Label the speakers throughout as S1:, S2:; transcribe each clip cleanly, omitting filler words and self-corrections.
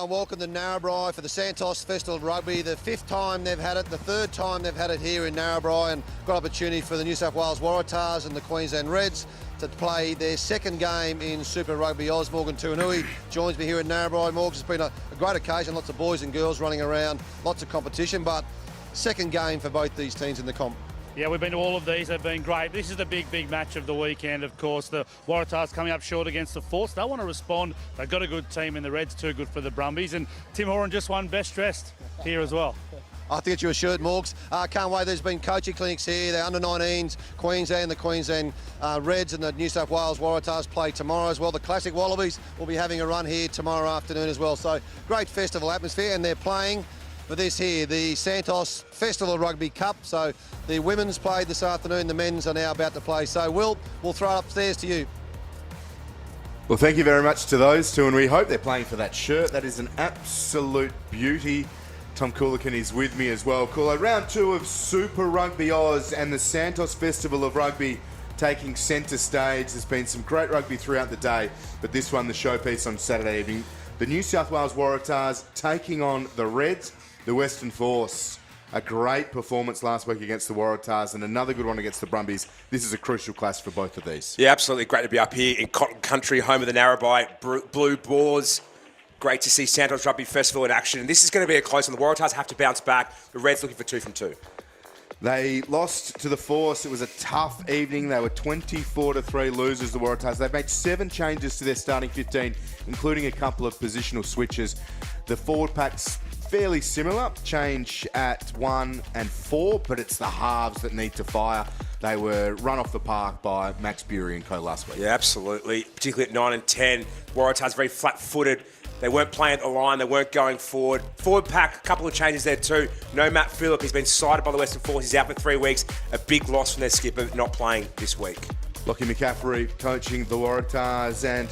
S1: and welcome to Narrabri for the Santos Festival of Rugby. The 5th time they've had it, the 3rd time they've had it here in Narrabri, and got opportunity for the New South Wales Waratahs and the Queensland Reds to play their 2nd game in Super Rugby Aus. Morgan Tuanui joins me here in Narrabri. Morgan, it's been a great occasion, lots of boys and girls running around, lots of competition, but 2nd game for both these teams in the comp.
S2: Yeah, we've been to all of these. They've been great. This is the big match of the weekend, of course. The Waratahs coming up short against the Force. They want to respond. They've got a good team, and the Reds too good for the Brumbies. And Tim Horan just won Best Dressed here as well.
S1: I have to get you a shirt, Morgs. Can't wait. There's been coaching clinics here. The under-19s, Queensland, the Queensland Reds and the New South Wales Waratahs play tomorrow as well. The Classic Wallabies will be having a run here tomorrow afternoon as well. So great festival atmosphere, and they're playing for this here, the Santos Festival of Rugby Cup. So the women's played this afternoon, the men's are now about to play. So we'll throw it upstairs to you.
S3: Well, thank you very much to those two, and we hope they're playing for that shirt. That is an absolute beauty. Tom Coolican is with me as well. Cool. Round 2 of Super Rugby Aus and the Santos Festival of Rugby taking centre stage. There's been some great rugby throughout the day, but this one, the showpiece on Saturday evening. The New South Wales Waratahs taking on the Reds, the Western Force. A great performance last week against the Waratahs and another good one against the Brumbies. This is a crucial clash for both of these.
S4: Yeah, absolutely. Great to be up here in Cotton Country, home of the Narrabri Blue Boars. Great to see Santos Rugby Festival in action. And this is going to be a close one. The Waratahs have to bounce back. The Reds looking for 2 from 2.
S3: They lost to the Force. It was a tough evening. They were 24-3 losers, the Waratahs. They've made 7 changes to their starting 15, including a couple of positional switches. The forward pack's fairly similar. Change at 1 and 4, but it's the halves that need to fire. They were run off the park by Max Bury and co last week.
S4: Yeah, absolutely. Particularly at 9 and 10. Waratahs very flat-footed. They weren't playing at the line. They weren't going forward. Forward pack, a couple of changes there too. No Matt Phillip. He's been cited by the Western Force. He's out for 3 weeks. A big loss from their skipper, not playing this week.
S3: Lockie McCaffrey coaching the Waratahs, and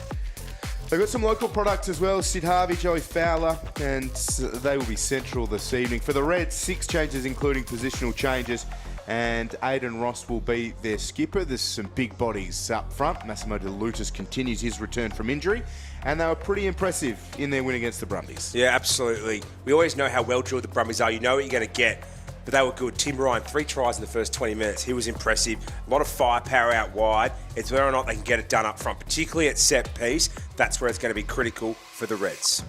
S3: they've got some local products as well. Sid Harvey, Joey Fowler, and they will be central this evening. For the Reds, 6 changes including positional changes, and Aidan Ross will be their skipper. There's some big bodies up front. Massimo De Lutis continues his return from injury, and they were pretty impressive in their win against the Brumbies.
S4: Yeah, absolutely. We always know how well drilled the Brumbies are. You know what you're going to get. But they were good. Tim Ryan, 3 tries in the first 20 minutes. He was impressive. A lot of firepower out wide. It's whether or not they can get it done up front, particularly at set piece. That's where it's going to be critical for the Reds.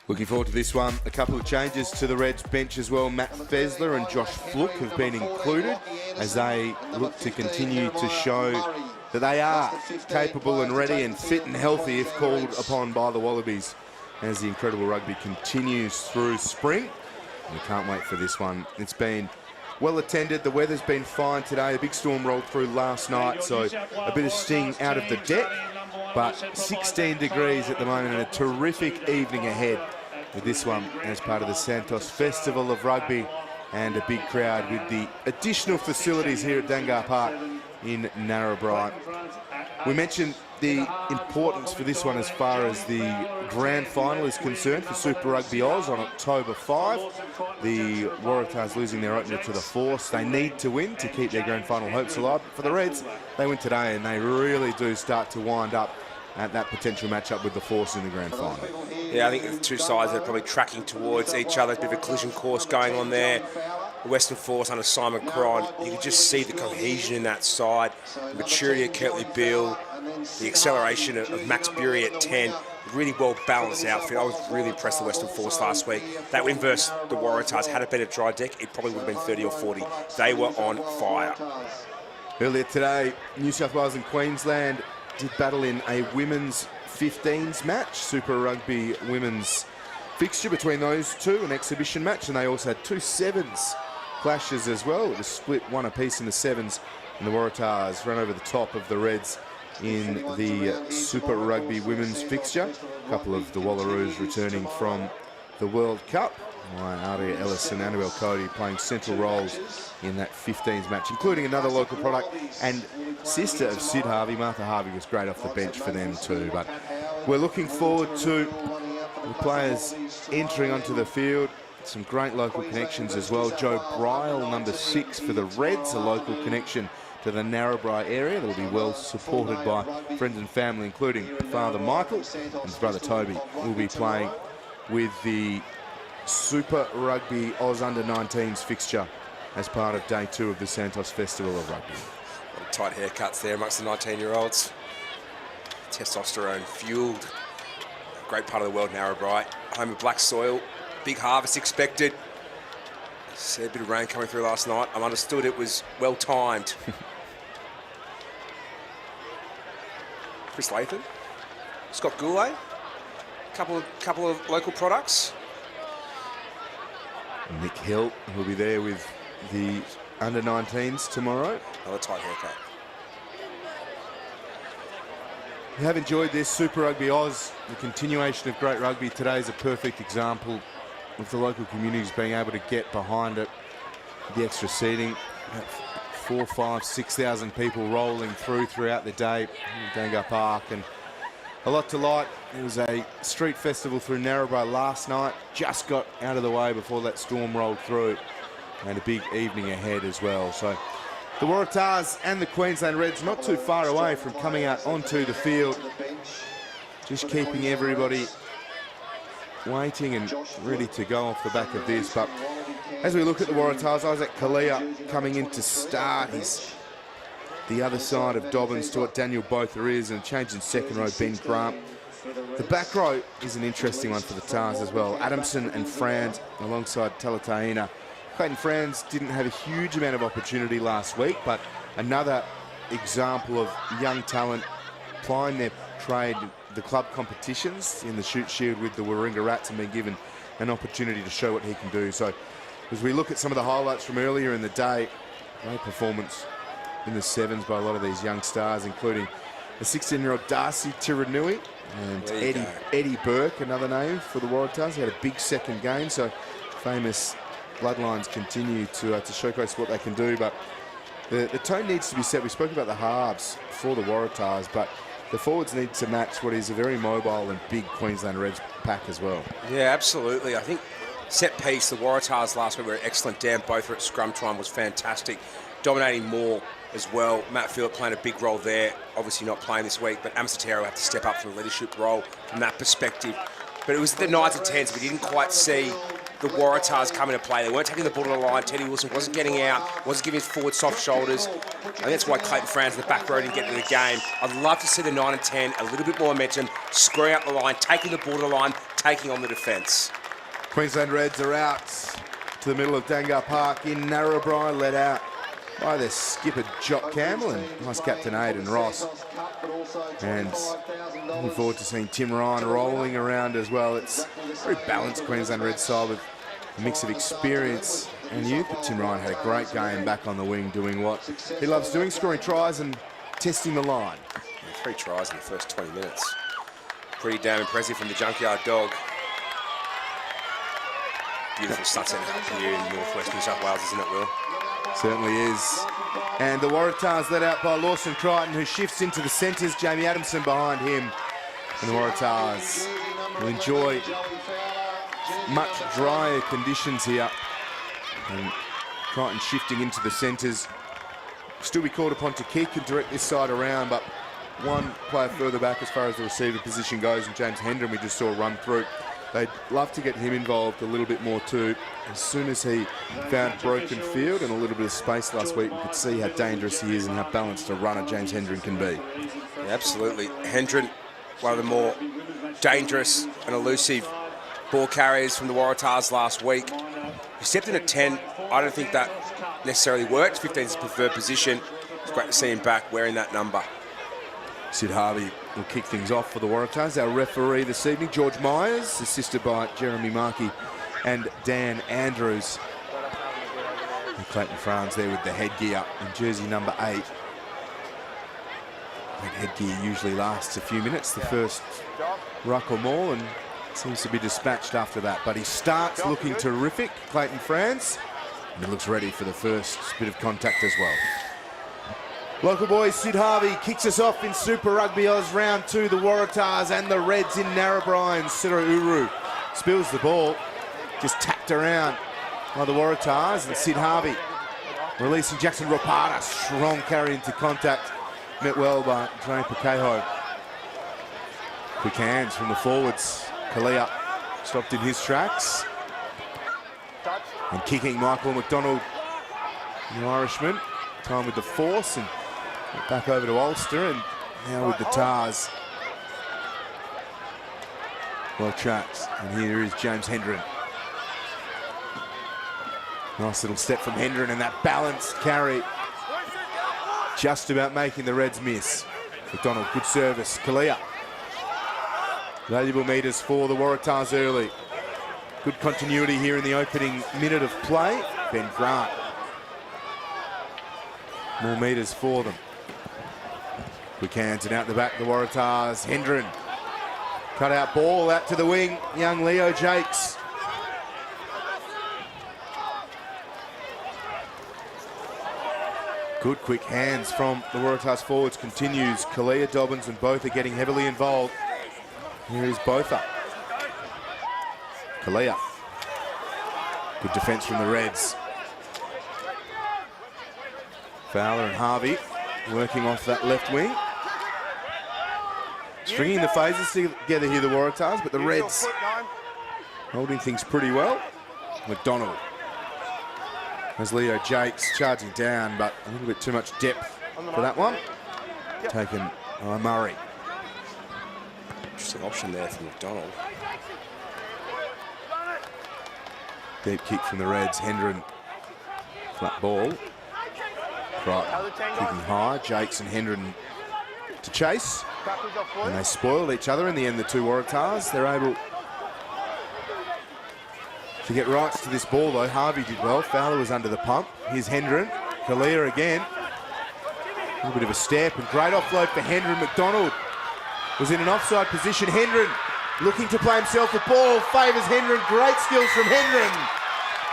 S3: Looking forward to this one. A couple of changes to the Reds bench as well. Matt Fesler and Josh Fluke have been included as they look to continue to show that they are capable and ready and fit and healthy if called upon by the Wallabies as the incredible rugby continues through spring. We can't wait for this one. It's been well attended. The weather's been fine today. A big storm rolled through last night, so a bit of sting out of the deck. But 16 degrees at the moment and a terrific evening ahead with this one as part of the Santos Festival of Rugby and a big crowd with the additional facilities here at Dangar Park in Narrabri. We mentioned the importance for this one as far as the grand final is concerned for Super Rugby Aus on October 5. The Waratahs losing their opener to the Force. They need to win to keep their grand final hopes alive. For the Reds, they win today and they really do start to wind up at that potential matchup with the Force in the grand final.
S4: Yeah, I think the 2 sides are probably tracking towards each other. There's a bit of a collision course going on there. The Western Force under Simon Cron, you can just see the cohesion in that side, the maturity of Kirtley Beale, the acceleration of Max Bury at 10. Really well balanced outfit. I was really impressed with the Western Force last week. That win versus the Waratahs, had it been a dry deck, it probably would have been 30 or 40. They were on fire.
S3: Earlier today, New South Wales and Queensland did battle in a women's 15s match, Super Rugby women's fixture between those two, an exhibition match, and they also had 2 sevens clashes as well. It was split 1 apiece in the sevens, and the Waratahs ran over the top of the Reds in the Super Rugby women's fixture. A couple of the Wallaroos returning from the World Cup. Aria Ellis and Annabelle Cody playing central roles in that 15s match, including another local product and sister of Sid Harvey. Martha Harvey was great off the bench for them too. But we're looking forward to the players entering onto the field. Some great local connections as well. Joe Bryle, number 6 for the Reds, a local connection to the Narrabri area that will be well supported by friends and family, including Father Michael and his brother Toby, will be playing with the Super Rugby Aus Under-19s fixture as part of day 2 of the Santos Festival of Rugby.
S4: A lot of tight haircuts there amongst the 19-year-olds. Testosterone fueled. Great part of the world, Narrabri. Home of black soil. Big harvest expected. See a bit of rain coming through last night. I understood it was well timed. Chris Latham, Scott Goulet, couple of local products.
S3: Nick Hill will be there with the under-19s tomorrow.
S4: Another tight haircut.
S3: We have enjoyed this Super Rugby Aus, the continuation of great rugby. Today is a perfect example of the local communities being able to get behind it. The extra seating, 4,000, 5,000, 6,000 people rolling throughout the day in Dangar Park, and a lot to like. It was a street festival through Narrabri last night. Just got out of the way before that storm rolled through, and a big evening ahead as well. So the Waratahs and the Queensland Reds not too far away from coming out onto the field. Just keeping everybody waiting and ready to go off the back of this. But as we look at the Waratahs, Isaac Kalia coming in to start. He's the other side of Dobbins to what Daniel Botha is, and change in second row, Ben Grant. The back row is an interesting one for the Tars as well. Adamson and Franz alongside Talataina. Clayton Franz didn't have a huge amount of opportunity last week, but another example of young talent plying their trade, the club competitions in the Shoot Shield with the Warringah Rats, and being given an opportunity to show what he can do. So as we look at some of the highlights from earlier in the day, great performance in the sevens by a lot of these young stars, including a 16-year-old Darcy Tiranui and Eddie Burke, another name for the Waratahs. He had a big second game, so famous bloodlines continue to showcase what they can do. But the tone needs to be set. We spoke about the halves for the Waratahs, but the forwards need to match what is a very mobile and big Queensland Reds pack as well.
S4: Yeah, absolutely. I think set piece, the Waratahs last week were excellent. Dan Botha at scrum time was fantastic, dominating more as well. Matt Phillip playing a big role there, obviously not playing this week, but Amasatero had to step up from the leadership role from that perspective. But it was the 9s and 10s, we didn't quite see the Waratahs come into play. They weren't taking the ball to the line. Teddy Wilson wasn't getting out, wasn't giving his forward soft shoulders. And that's why Clayton Franz in the back row didn't get into the game. I'd love to see the 9 and 10, a little bit more momentum, screwing up the line, taking the ball to the line, taking on the defence.
S3: Queensland Reds are out to the middle of Dangar Park in Narrabri, led out by their skipper Jock Campbell and nice captain Aidan Ross. And looking forward to seeing Tim Ryan rolling around as well. It's a very balanced Queensland Red side with a mix of experience and youth. But Tim Ryan had a great game back on the wing, doing what he loves doing, scoring tries and testing the line.
S4: 3 tries in the first 20 minutes. Pretty damn impressive from the Junkyard Dog. Beautiful sunset here in northwest New South Wales, isn't it, Will?
S3: Certainly is. And the Waratahs led out by Lawson Crichton, who shifts into the centres. Jamie Adamson behind him. And the Waratahs will enjoy much drier conditions here. And Crichton shifting into the centres. Still be called upon to kick and direct this side around, but one player further back as far as the receiver position goes, and James Hendren we just saw run through. They'd love to get him involved a little bit more too. As soon as he found broken field and a little bit of space last week, we could see how dangerous he is and how balanced a runner James Hendren can be.
S4: Yeah, absolutely. Hendren, one of the more dangerous and elusive ball carriers from the Waratahs last week. He stepped in at 10. I don't think that necessarily worked. 15 is his preferred position. It's great to see him back wearing that number.
S3: Sid Harvey will kick things off for the Waratahs. Our referee this evening, George Myers, assisted by Jeremy Markey and Dan Andrews. And Clayton Franz there with the headgear in jersey number 8. That headgear usually lasts a few minutes, the first ruck or more, and seems to be dispatched after that. But he starts looking terrific, Clayton Franz, and he looks ready for the first bit of contact as well. Local boy Sid Harvey kicks us off in Super Rugby Aus round 2. The Waratahs and the Reds in Narrabri, and Sira Uru spills the ball, just tapped around by the Waratahs, and Sid Harvey releasing Jackson Ropata. Strong carry into contact, met well by Dre Pakeho. Quick hands from the forwards. Kalia stopped in his tracks. And kicking Michael McDonald, the Irishman. Time with the force and back over to Ulster, and now with the Tars. Well tracked, and here is James Hendren. Nice little step from Hendren, and that balanced carry just about making the Reds miss. McDonald, good service. Kalia. Valuable metres for the Waratahs early. Good continuity here in the opening minute of play. Ben Grant. More metres for them. Quick hands and out the back, the Waratahs. Hendren. Cut out ball out to the wing. Young Leo Jakes. Good quick hands from the Waratahs forwards. Continues. Kalia, Dobbins and both are getting heavily involved. Here is Botha. Kalia. Good defence from the Reds. Fowler and Harvey working off that left wing. Stringing the phases together here, the Waratahs, but the Reds holding things pretty well. McDonald. As Leo Jakes charging down, but a little bit too much depth for that one. Taken by Murray.
S4: Interesting option there for McDonald.
S3: Deep kick from the Reds. Hendren. Flat ball. Crichton kicking high. Jakes and Hendren to chase. And they spoiled each other in the end, the two Waratahs. They're able to get rights to this ball, though. Harvey did well. Fowler was under the pump. Here's Hendren. Kalia again. A little bit of a step and great offload for Hendren. McDonald was in an offside position. Hendren looking to play himself the ball. Favours Hendren. Great skills from Hendren.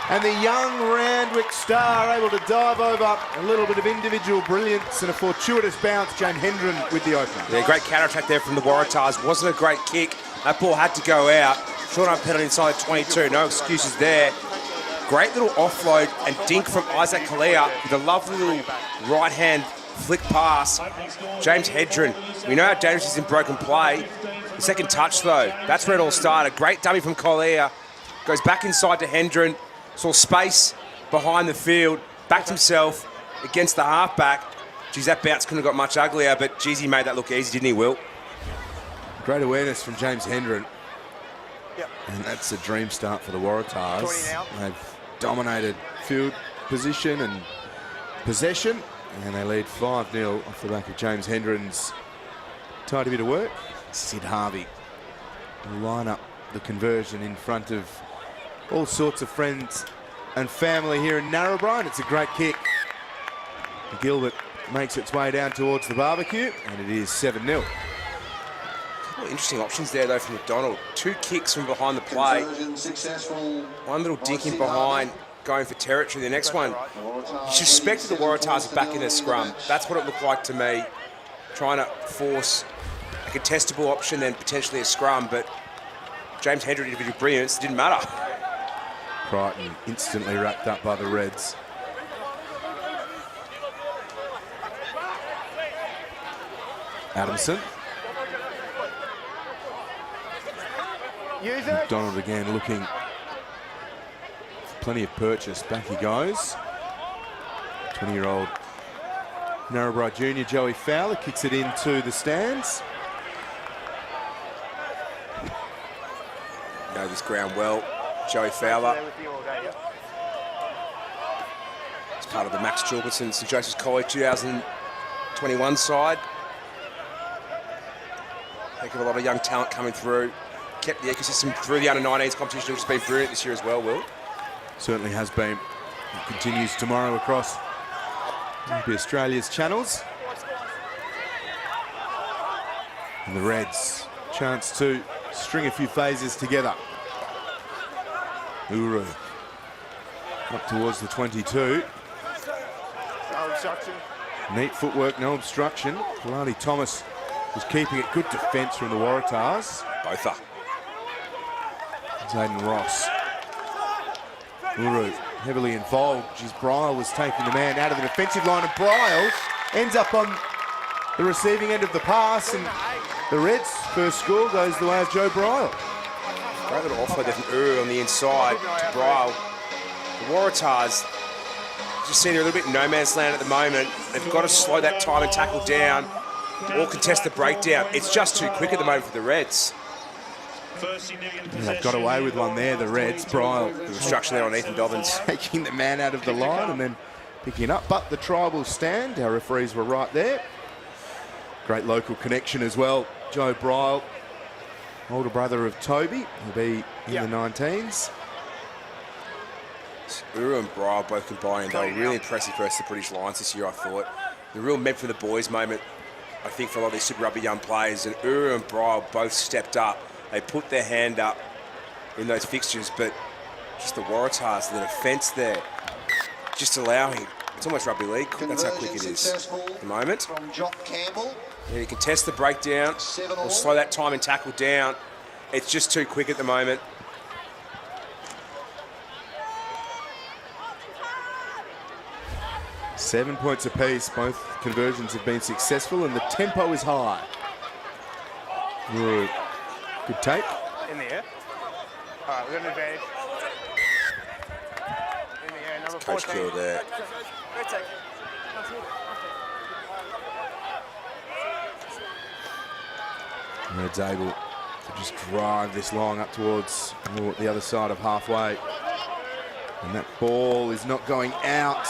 S3: And the young Randwick star able to dive over. A little bit of individual brilliance and a fortuitous bounce. James Hendren with the open.
S4: Yeah, great counter-attack there from the Waratahs. Wasn't a great kick. That ball had to go out. Short arm penalty inside 22. No excuses there. Great little offload and dink from Isaac Kalia with a lovely little right-hand flick pass. James Hendren. We know how dangerous he is in broken play. The second touch, though, that's where it all started. Great dummy from Kalia. Goes back inside to Hendren. Saw space behind the field, backed himself against the halfback. Geez, that bounce couldn't have got much uglier, but geez, he made that look easy, didn't he, Will?
S3: Great awareness from James Hendren. And that's a dream start for the Waratahs. They've dominated field position and possession, and they lead 5-0 off the back of James Hendren's tidy bit of work. Sid Harvey will line up the conversion in front of all sorts of friends and family here in Narrabri, and it's a great kick. Gilbert makes its way down towards the barbecue, and it is 7-0.
S4: Interesting options there, though, from McDonald. Two kicks from behind the play. One little dink in behind, going for territory. The next one, you suspected the Waratahs are back in a scrum. That's what it looked like to me. Trying to force a contestable option, then potentially a scrum, but James Hendren, individual brilliance, didn't matter.
S3: Crichton instantly wrapped up by the Reds. Adamson. McDonald again looking for plenty of purchase. Back he goes. 20-year-old Narrabri junior Joey Fowler kicks it into the stands.
S4: Know this ground well. Joey Fowler. It's part of the Max Jorgensen St Joseph's College 2021 side. Heck of a lot of young talent coming through. Kept the ecosystem through the under-19s competition, which has been brilliant this year as well, Will.
S3: Certainly has been. It continues tomorrow across Rugby Australia's channels. And the Reds, chance to string a few phases together. Uru up towards the 22.
S5: No obstruction.
S3: Neat footwork, no obstruction. Kalani Thomas was keeping it. Good defence from the Waratahs.
S4: Both are.
S3: Zayden Ross. Uru heavily involved. Bryle was taking the man out of the defensive line, and Bryle ends up on the receiving end of the pass, and the Reds' first score goes the way of Joe Bryle.
S4: Great little offload there from Uru on the inside to Bryle. The Waratahs just seem they're a little bit in no man's land at the moment. They've got to slow that time and tackle down or contest the breakdown. It's just too quick at the moment for the Reds.
S3: And they've got away with one there, the Reds. Bryle.
S4: The obstruction there on Ethan Dobbins.
S3: Taking the man out of the line and then picking it up. But the try will stand. Our referees were right there. Great local connection as well. Joe Bryle, older brother of Toby. He'll be in the 19s.
S4: Uru and Bryle both combined. They were really impressive versus the British Lions this year, I thought. The real meant for the boys moment, I think, for a lot of these Super Rugby young players. And Uru and Bryle both stepped up. They put their hand up in those fixtures, but just the Waratahs, the defence there, just allowing. It's almost rugby league. That's how quick it is at the moment. Yeah, you can test the breakdown or slow that time and tackle down. It's just too quick at the moment.
S3: Seven points apiece. Both conversions have been successful and the tempo is high. Good take.
S5: In the air. All right, we've got an advantage. In the air, number
S4: Coach
S5: 14.
S4: Kill there.
S3: Red's able to just drive this long up towards the other side of halfway. And that ball is not going out.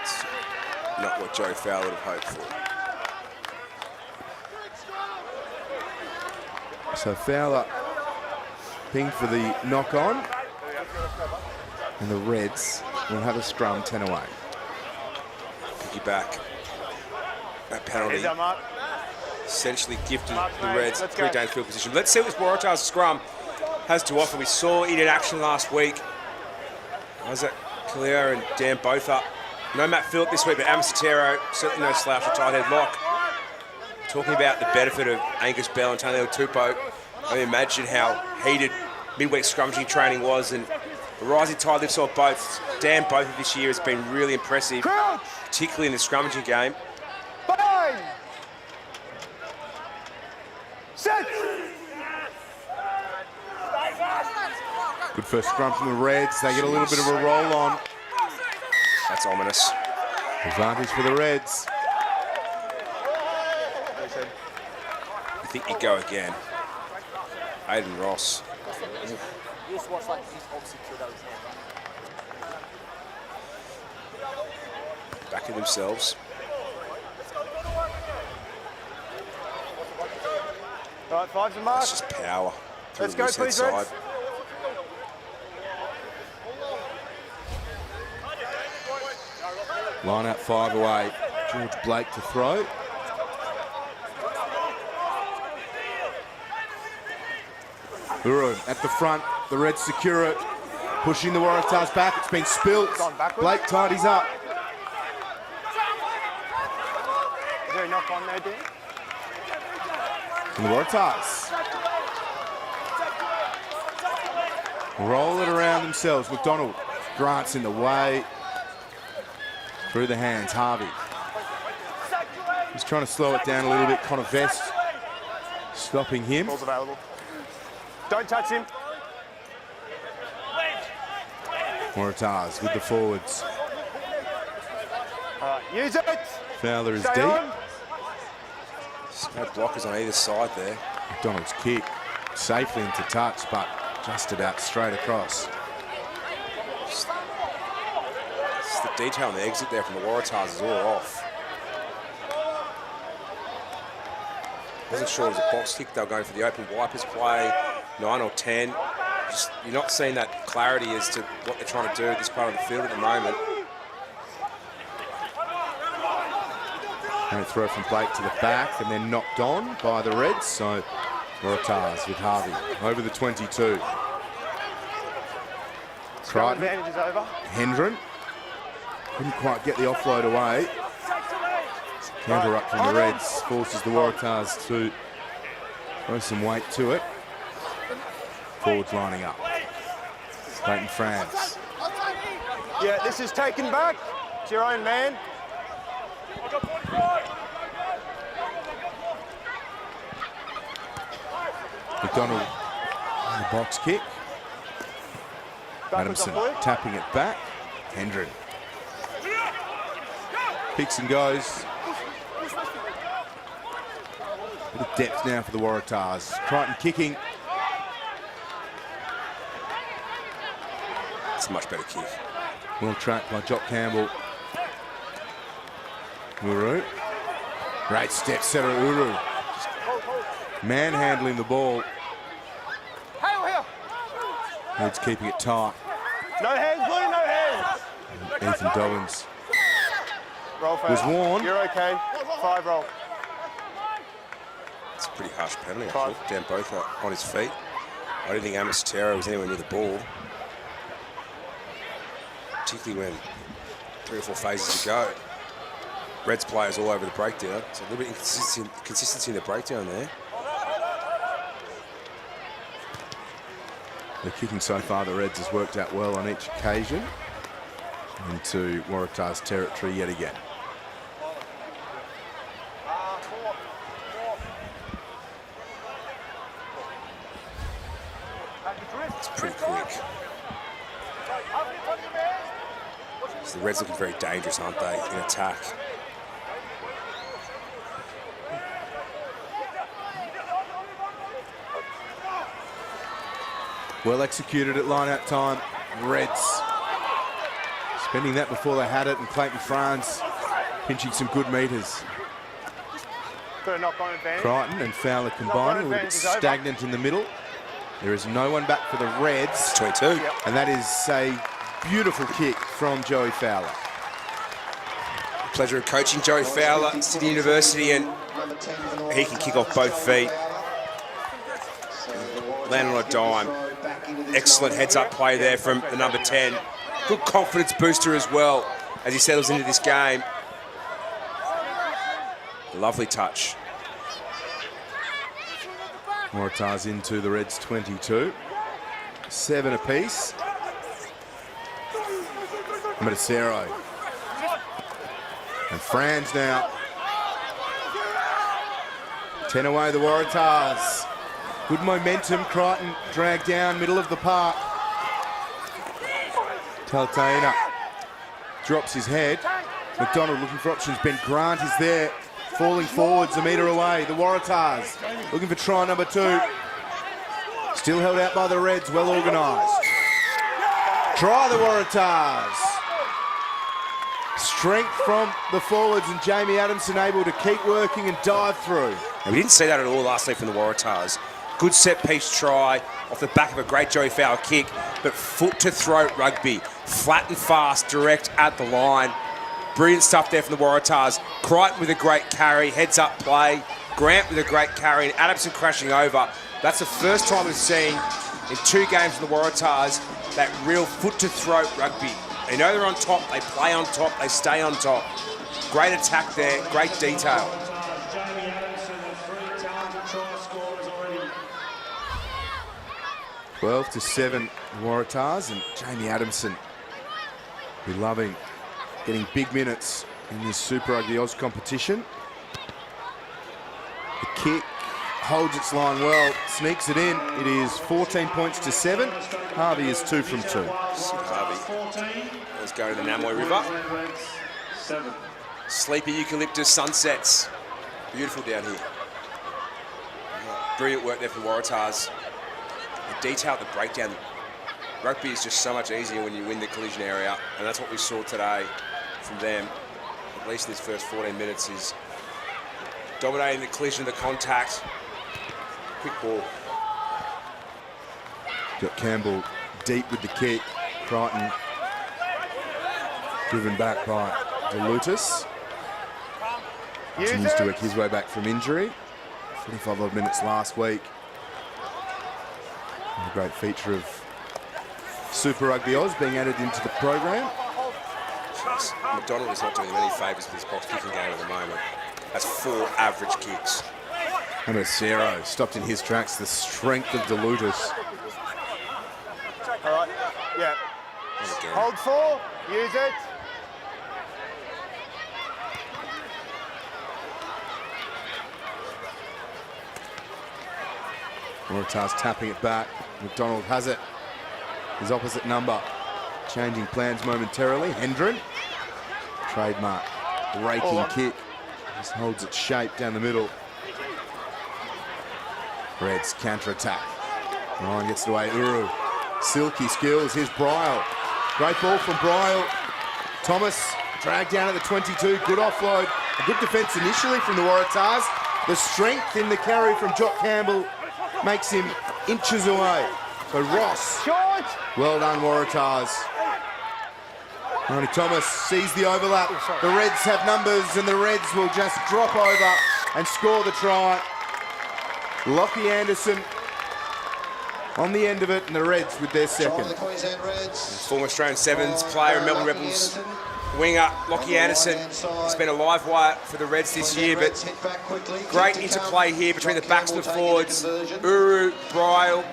S4: It's not what Joe Fowler would have hoped for.
S3: So Fowler pinged for the knock on. And the Reds will have a scrum 10 away.
S4: Piggyback. That penalty essentially gifted the Reds pre-down field position. Let's see what this Waratahs scrum has to offer. We saw it in action last week. Isaac Kalia and Dan both up. No Matt Phillip this week, but Amasatero, certainly no slouch for tight head lock. Talking about the benefit of Angus Bell and Tony Tupo. I mean, imagine how heated midweek scrummaging training was, and the rising tide lifts off both. Dan both of this year has been really impressive, particularly in the scrummaging game.
S5: Bang! Set!
S3: Good first scrum from the Reds. They get a little bit of a roll on.
S4: That's ominous.
S3: Advantage for the Reds.
S4: I think you go again. Aiden Ross. Back in themselves.
S5: All right, five's a mark.
S4: That's just power.
S5: Let's go, please,
S4: side.
S5: Reds.
S3: Line out 5 away. George Blake to throw. Uru at the front. The Reds secure it. Pushing the Waratahs back. It's been spilt. Blake tidies up.
S5: Is there a knock on there, Dan?
S3: And the Waratahs roll it around themselves. McDonald, Grant's in the way. Through the hands, Harvey. He's trying to slow it down a little bit. Connor Vest stopping him.
S5: Ball's available. Don't touch him.
S3: Waratahs with the forwards.
S5: All right, use it.
S3: Fowler is
S5: Stay
S3: deep.
S5: on.
S4: No blockers on either side there.
S3: McDonald's kick safely into touch, but just about straight across.
S4: It's the detail on the exit there from the Waratahs is all off. Wasn't sure it was a box kick. They were going for the open wipers play, 9 or 10. Just, you're not seeing that clarity as to what they're trying to do at this part of the field at the moment.
S3: And a throw from Blake to the back and then knocked on by the Reds. So Waratahs with Harvey over the 22.
S5: Scrum
S3: Crichton,
S5: advantage is over.
S3: Hendren couldn't quite get the offload away. Counter up from the Reds forces the Waratahs to throw some weight to it. Forwards lining up. Clayton Franz.
S5: Yeah, this is taken back. It's your own man.
S3: McDonald on the box kick. Adamson tapping it back. Hendren kicks and goes. Bit of depth now for the Waratahs. Crichton kicking.
S4: It's a much better kick.
S3: Well tracked by Jock Campbell. Uru. Great step setter, Uru. Manhandling the ball. He's keeping it tight.
S5: No hands, Blue, no hands.
S3: Ethan Dobbins
S5: Roll foul.
S3: was warned.
S5: You're okay. 5 roll.
S4: It's a pretty harsh penalty,
S5: Five.
S4: actually. Down both on his feet. I don't think Amos Terra was anywhere near the ball. Particularly when 3 or 4 phases to go. Reds players all over the breakdown. So a little bit inconsistency in the breakdown there.
S3: The kicking so far, the Reds has worked out well on each occasion. Into Waratahs territory yet again.
S4: It's pretty quick. So the Reds looking very dangerous, aren't they, in attack?
S3: Well executed at line-out time. Reds spending that before they had it, and Clayton France pinching some good metres.
S5: Got a knock-on advantage.
S3: Crichton and Fowler combining, a little bit stagnant in the middle. There is no one back for the Reds.
S4: 22.
S3: And that is a beautiful kick from Joey Fowler.
S4: Pleasure of coaching Joey Fowler at Sydney University, and he can kick off both feet. Land on a dime. Excellent heads-up play there from the number 10. Good confidence booster as well as he settles into this game. Lovely touch.
S3: Waratahs into the Reds 22. 7 apiece. Medicero. And Franz now. 10 away the Waratahs. Good momentum. Crichton dragged down middle of the park. Taltaina drops his head. McDonald looking for options. Ben Grant is there. Falling forwards a metre away. The Waratahs looking for try number 2. Still held out by the Reds. Well organised. Try the Waratahs. Strength from the forwards, and Jamie Adamson able to keep working and dive through.
S4: And we didn't see that at all last week from the Waratahs. Good set-piece try off the back of a great Joey Fowler kick, but foot-to-throat rugby. Flat and fast, direct at the line. Brilliant stuff there from the Waratahs. Crichton with a great carry, heads-up play. Grant with a great carry, and Adamson crashing over. That's the first time we've seen in 2 games from the Waratahs that real foot-to-throat rugby. They know they're on top, they play on top, they stay on top. Great attack there, great detail.
S3: 12-7 Waratahs, and Jamie Adamson be loving getting big minutes in this Super Rugby Aus competition. The kick holds its line well, sneaks it in. It is 14 points to 7. Harvey is 2 from 2.
S4: Harvey. Let's go to the Namoy River. Sleepy eucalyptus sunsets. Beautiful down here. Brilliant work there from the Waratahs. The detail at the breakdown. Rugby is just so much easier when you win the collision area, and that's what we saw today from them, at least in this first 14 minutes, is dominating the collision, the contact. Quick ball.
S3: Got Campbell deep with the kick. Crichton driven back by DeLutis. Continues to work his way back from injury. 45 odd minutes last week. And a great feature of Super Rugby Aus being added into the program.
S4: McDonald is not doing him any favours with his box kicking game at the moment. That's 4 average kicks.
S3: And Acero stopped in his tracks. The strength of DeLutis.
S5: All right, yeah. Hold 4, use it.
S3: Waratahs tapping it back. McDonald has it. His opposite number. Changing plans momentarily. Hendren. Trademark. Raking kick. Just holds its shape down the middle. Reds counter-attack. Ryan gets it away. Uru. Silky skills. Here's Bryle. Great ball from Bryle. Thomas dragged down at the 22. Good offload. A good defence initially from the Waratahs. The strength in the carry from Jock Campbell makes him inches away. So Ross. Well done, Waratahs. Ronnie Thomas sees the overlap. The Reds have numbers and the Reds will just drop over and score the try. Lockie Anderson on the end of it, and the Reds with their second.
S4: Former Australian Sevens player and Melbourne Rebels winger Lockie Anderson has been a live wire for the Reds this year, but great interplay here between the backs and the forwards. Uru, Bryle.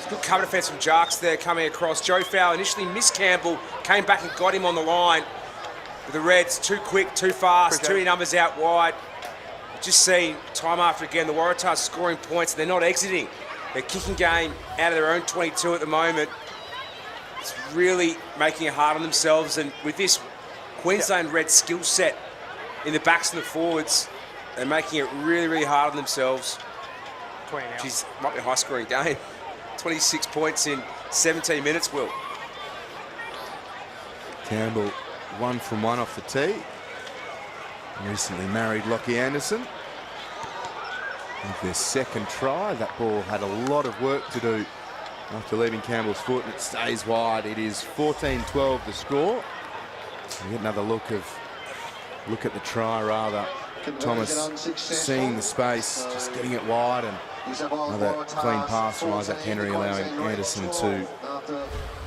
S4: Good cover defence from Jarks there coming across. Joe Fowler initially missed Campbell, came back and got him on the line. But the Reds too quick, too fast, too many numbers out wide. Just see time after again the Waratahs scoring points. They're not exiting. They're kicking game out of their own 22 at the moment. It's really making it hard on themselves. And with this Queensland Red skill set in the backs and the forwards, they're making it really, really hard on themselves. Geez, might be a high-scoring game. 26 points in 17 minutes, Will.
S3: Campbell 1 from 1 off the tee. Recently married Lockie Anderson. With their second try, that ball had a lot of work to do after leaving Campbell's foot, and it stays wide. It is 14-12 the score. We get another look at the try rather. Thomas seeing the space, just getting it wide, and another clean pass from Isaac Henry, allowing Anderson to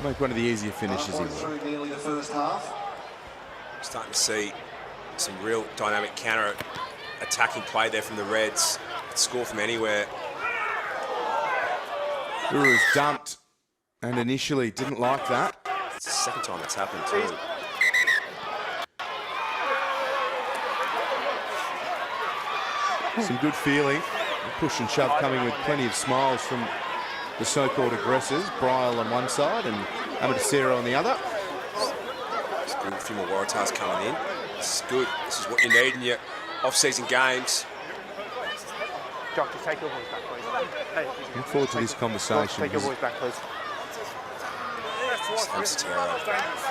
S3: make one of the easier finishes he will.
S4: Starting to see some real dynamic counter-attacking play there from the Reds. Score from anywhere.
S3: Uru's dumped, and initially didn't like that.
S4: It's the second time it's happened too.
S3: Some good feeling. Push and shove coming with plenty of smiles from the so-called aggressors. Bryle on one side and Amadasera on the other.
S4: It's good. A few more Waratahs coming in. This is good. This is what you need in your off-season games.
S5: Jock, just take your boys back, please. Hey,
S3: Look forward to this conversation.
S5: Take your boys back, please.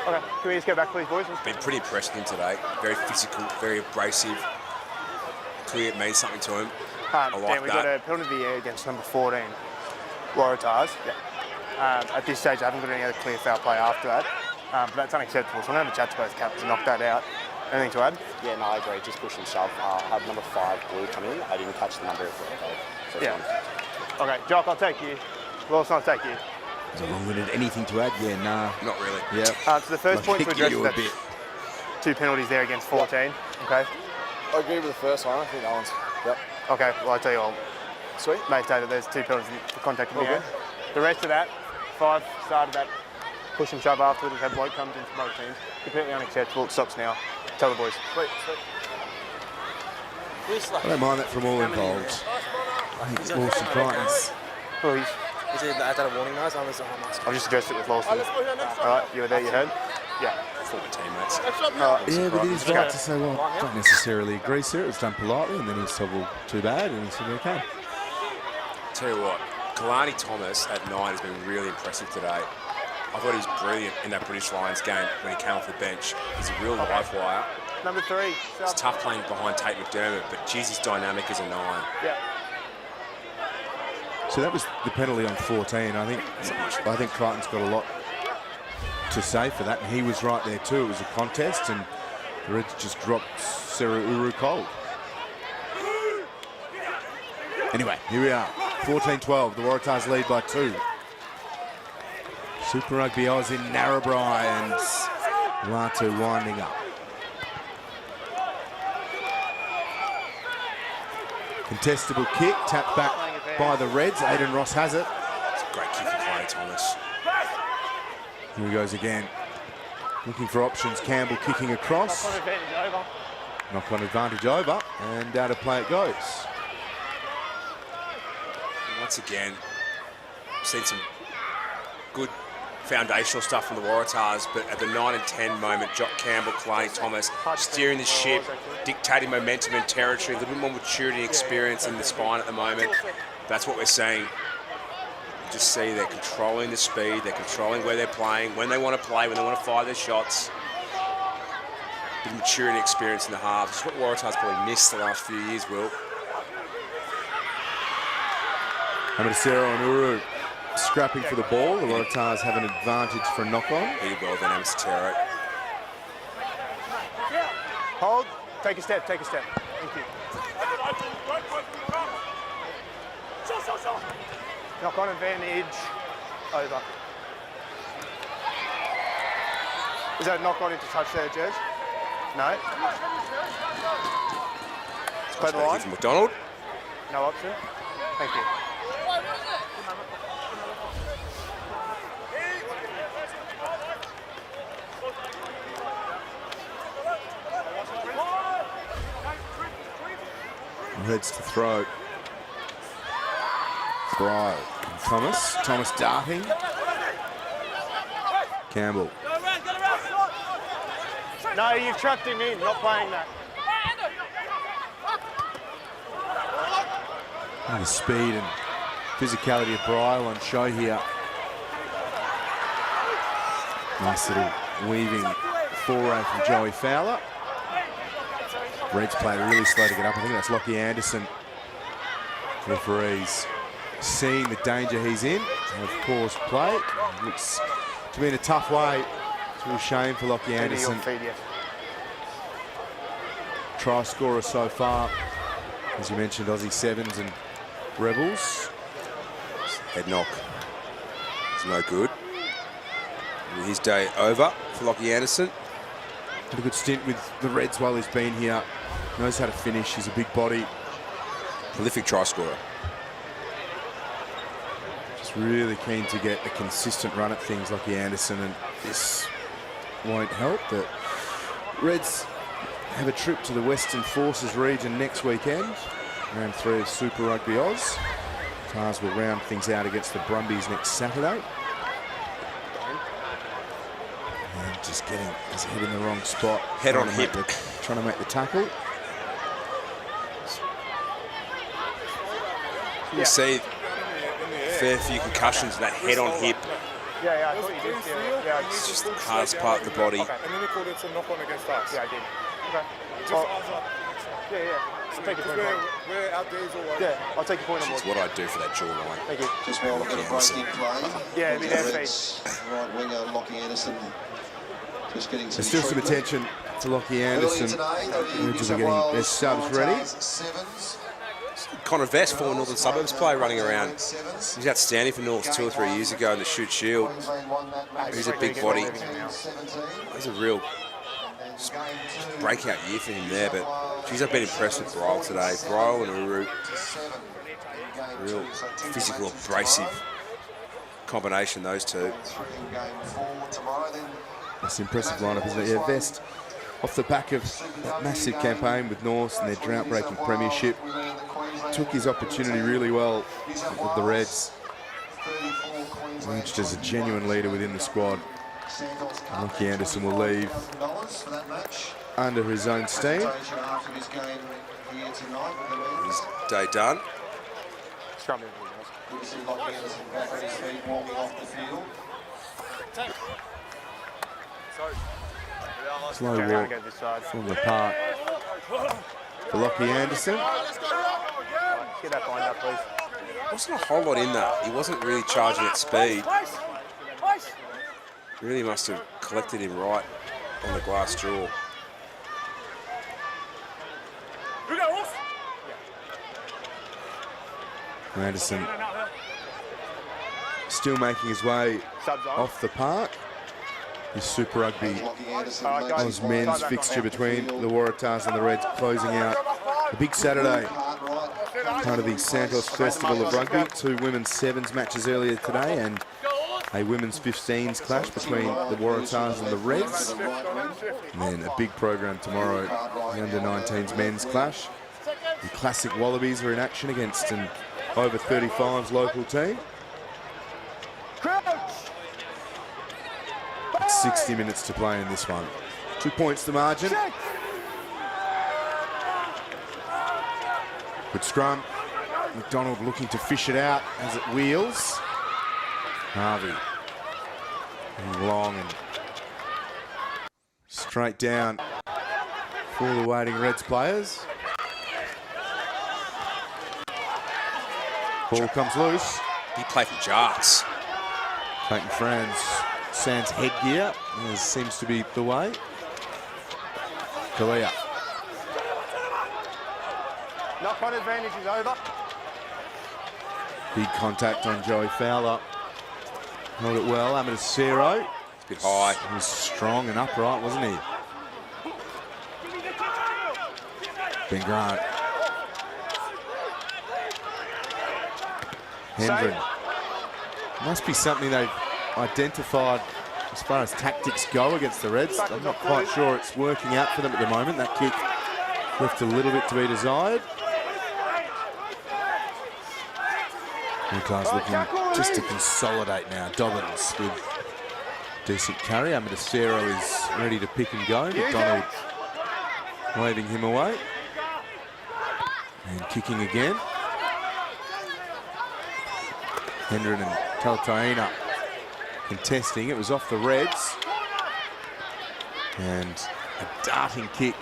S5: Okay, can we just go back, please, boys?
S4: Been pretty impressed with him today. Very physical, very abrasive. Clearly it means something to him. I like
S5: Dan, we got a penalty of the year against number 14, Waratahs. Yeah. At this stage, I haven't got any other clear foul play after that, but that's unacceptable. So I'm going to chat to both captains and knock that out. Anything to add?
S6: Yeah, no, I agree. Just push and shove. Had number 5 Blue come in. I didn't catch the number of though. So
S5: yeah. Okay, Jock, I'll take you. Lawson, I'll take you.
S3: Is it long-winded? Anything to add? Yeah, nah.
S4: Not really.
S3: Yeah.
S5: So the first point to address is that 2 penalties there against 14. Yep. Okay.
S6: I agree with the first one. I think that one's. Yep.
S5: Okay, well, I'll tell you all.
S6: Sweet.
S5: May say that there's 2 penalties for contact in the air. The rest of that, 5 started that push and shove afterwards. Had bloke comes in from both teams. Completely unacceptable. It stops now. Tell the boys.
S6: Sweet.
S3: I don't mind that from all involved. I think it's awesome Titans.
S5: Well,
S6: Is it that a warning nose?
S5: I've just addressed it with Lawson. All right, you were there, you heard? Yeah.
S4: Former teammates.
S3: Yeah, but it is right to say, well, I don't necessarily agree, sir. It was done politely, and then he said, well, too bad, and he said, okay.
S4: Tell you what, Kalani Thomas at 9 has been really impressive today. I thought he was brilliant in that British Lions game when he came off the bench. He's a real live wire.
S5: Number 3.
S4: It's tough playing behind Tate McDermott, but geez, he's dynamic as a 9.
S5: Yeah.
S3: So that was the penalty on 14. I think Crichton's got a lot to say for that, and he was right there too. It was a contest, and the Reds just dropped Sarah Uru cold. Anyway, here we are, 14-12. The Waratahs lead by 2. Super Rugby Aus in Narrabri, and Latu winding up. Contestable kick, tapped back by the Reds. Aiden Ross has it.
S4: It's a great kick from Kalani Thomas.
S3: Here he goes again. Looking for options. Campbell kicking across. Knock-on advantage over, and out of play it goes.
S4: once again, seen some good foundational stuff from the Waratahs, but at the 9 and 10 moment, Jock Campbell, Clay Thomas steering the ship, dictating momentum and territory, a little bit more maturity and experience in the spine at the moment. That's what we're seeing. You just see they're controlling the speed, they're controlling where they're playing, when they want to play, when they want to fire their shots. Bit of maturity and experience in the halves. It's what Waratahs probably missed the last few years, Will.
S3: Amatosero and Uru scrapping for the ball. The Waratahs have an advantage for a knock-on.
S4: Pretty well then, Amatosero.
S5: Hold. Take a step. Thank you. Knock on advantage. Over. Is that a knock on into touch there, Jez? No. Let's play the line.
S4: From McDonald.
S5: No option. Thank you.
S3: Heads to throw. Bry. Thomas. Thomas darting. Campbell.
S5: No, you've trucked him in. Not playing that.
S3: And the speed and physicality of Bryle on show here. Nice little weaving foray from Joey Fowler. Reds player really slow to get up. I think that's Lockie Anderson. Referees seeing the danger he's in have paused play. Looks to be in a tough way. It's a real shame for Lockie Anderson. Try scorer so far. As you mentioned, Aussie Sevens and Rebels.
S4: Head knock. It's no good. His day over for Lockie Anderson.
S3: Had a good stint with the Reds while he's been here. Knows how to finish. He's a big body.
S4: Prolific try scorer.
S3: Just really keen to get a consistent run at things like Anderson, and this won't help. The Reds have a trip to the Western Forces region next weekend. Round 3 of Super Rugby Aus. Tars will round things out against the Brumbies next Saturday. And just getting his head in the wrong spot.
S4: Head on hip.
S3: Trying to make the tackle.
S4: You see a fair few concussions, that head on hip.
S5: Yeah, I thought you did. Yeah,
S4: It's just the hardest part of the body.
S5: Okay.
S7: And then they called it a knock on against us.
S5: Yeah, I did. Okay.
S7: Just
S5: Yeah. I'll take your point.
S7: we're out there all right.
S5: Yeah, I'll take your point on board.
S4: It's what I'd do for that jawline.
S5: Thank you.
S1: Just well for the breaking play.
S5: Yeah, be there,
S1: Right winger Lockie Anderson. Just getting some
S3: There's still some attention to Lockie Anderson. Reds are getting their subs ready.
S4: Connor Vest, former Northern Suburbs player, running around. He's outstanding for North 2 or 3 years ago in the shoot shield. He's a big body. He's a real breakout year for him there, but geez, I've been impressed with Bryle today. Bryle and Uru, real physical, abrasive combination, those two.
S3: That's an impressive lineup, isn't it? Yeah, Vest, off the back of that massive campaign with North and their drought-breaking premiership, took his opportunity really well with the Reds. Emerged as a genuine leader within the squad. Lockie Anderson will leave under his own steam.
S4: His day done.
S3: Slow walk from the park for Lockie Anderson.
S5: Get that bind up, please.
S4: Wasn't a whole lot in that. He wasn't really charging at speed. Really must have collected him right on the glass jaw.
S3: Anderson still making his way off the park. His Super Rugby Aus men's fixture between the Waratahs and the Reds closing out a big Saturday. Part of the Santos Festival of Rugby. 2 women's sevens matches earlier today and a women's 15s clash between the Waratahs and the Reds. And then a big program tomorrow, the under-19s men's clash. The classic Wallabies are in action against an over 35s local team. It's 60 minutes to play in this one. 2 points the margin. Good scrum. McDonald looking to fish it out as it wheels. Harvey. And long and straight down for the waiting Reds players. Ball comes loose.
S4: He played from Jarts.
S3: Clayton Franz sans headgear. This seems to be the way. Kalia.
S5: Knock-on advantage is over.
S3: Big contact on Joey Fowler. Held it well. Amadasero.
S4: A bit high.
S3: He was strong and upright, wasn't he? Ben Grant. Hendren. Must be something they've identified as far as tactics go against the Reds. I'm not quite sure it's working out for them at the moment. That kick left a little bit to be desired. Waratahs looking just to consolidate now. Dobbins with decent carry. Amadasero is ready to pick and go. McDonald waving him away. And kicking again. Hendren and Taltaina contesting. It was off the Reds. And a darting kick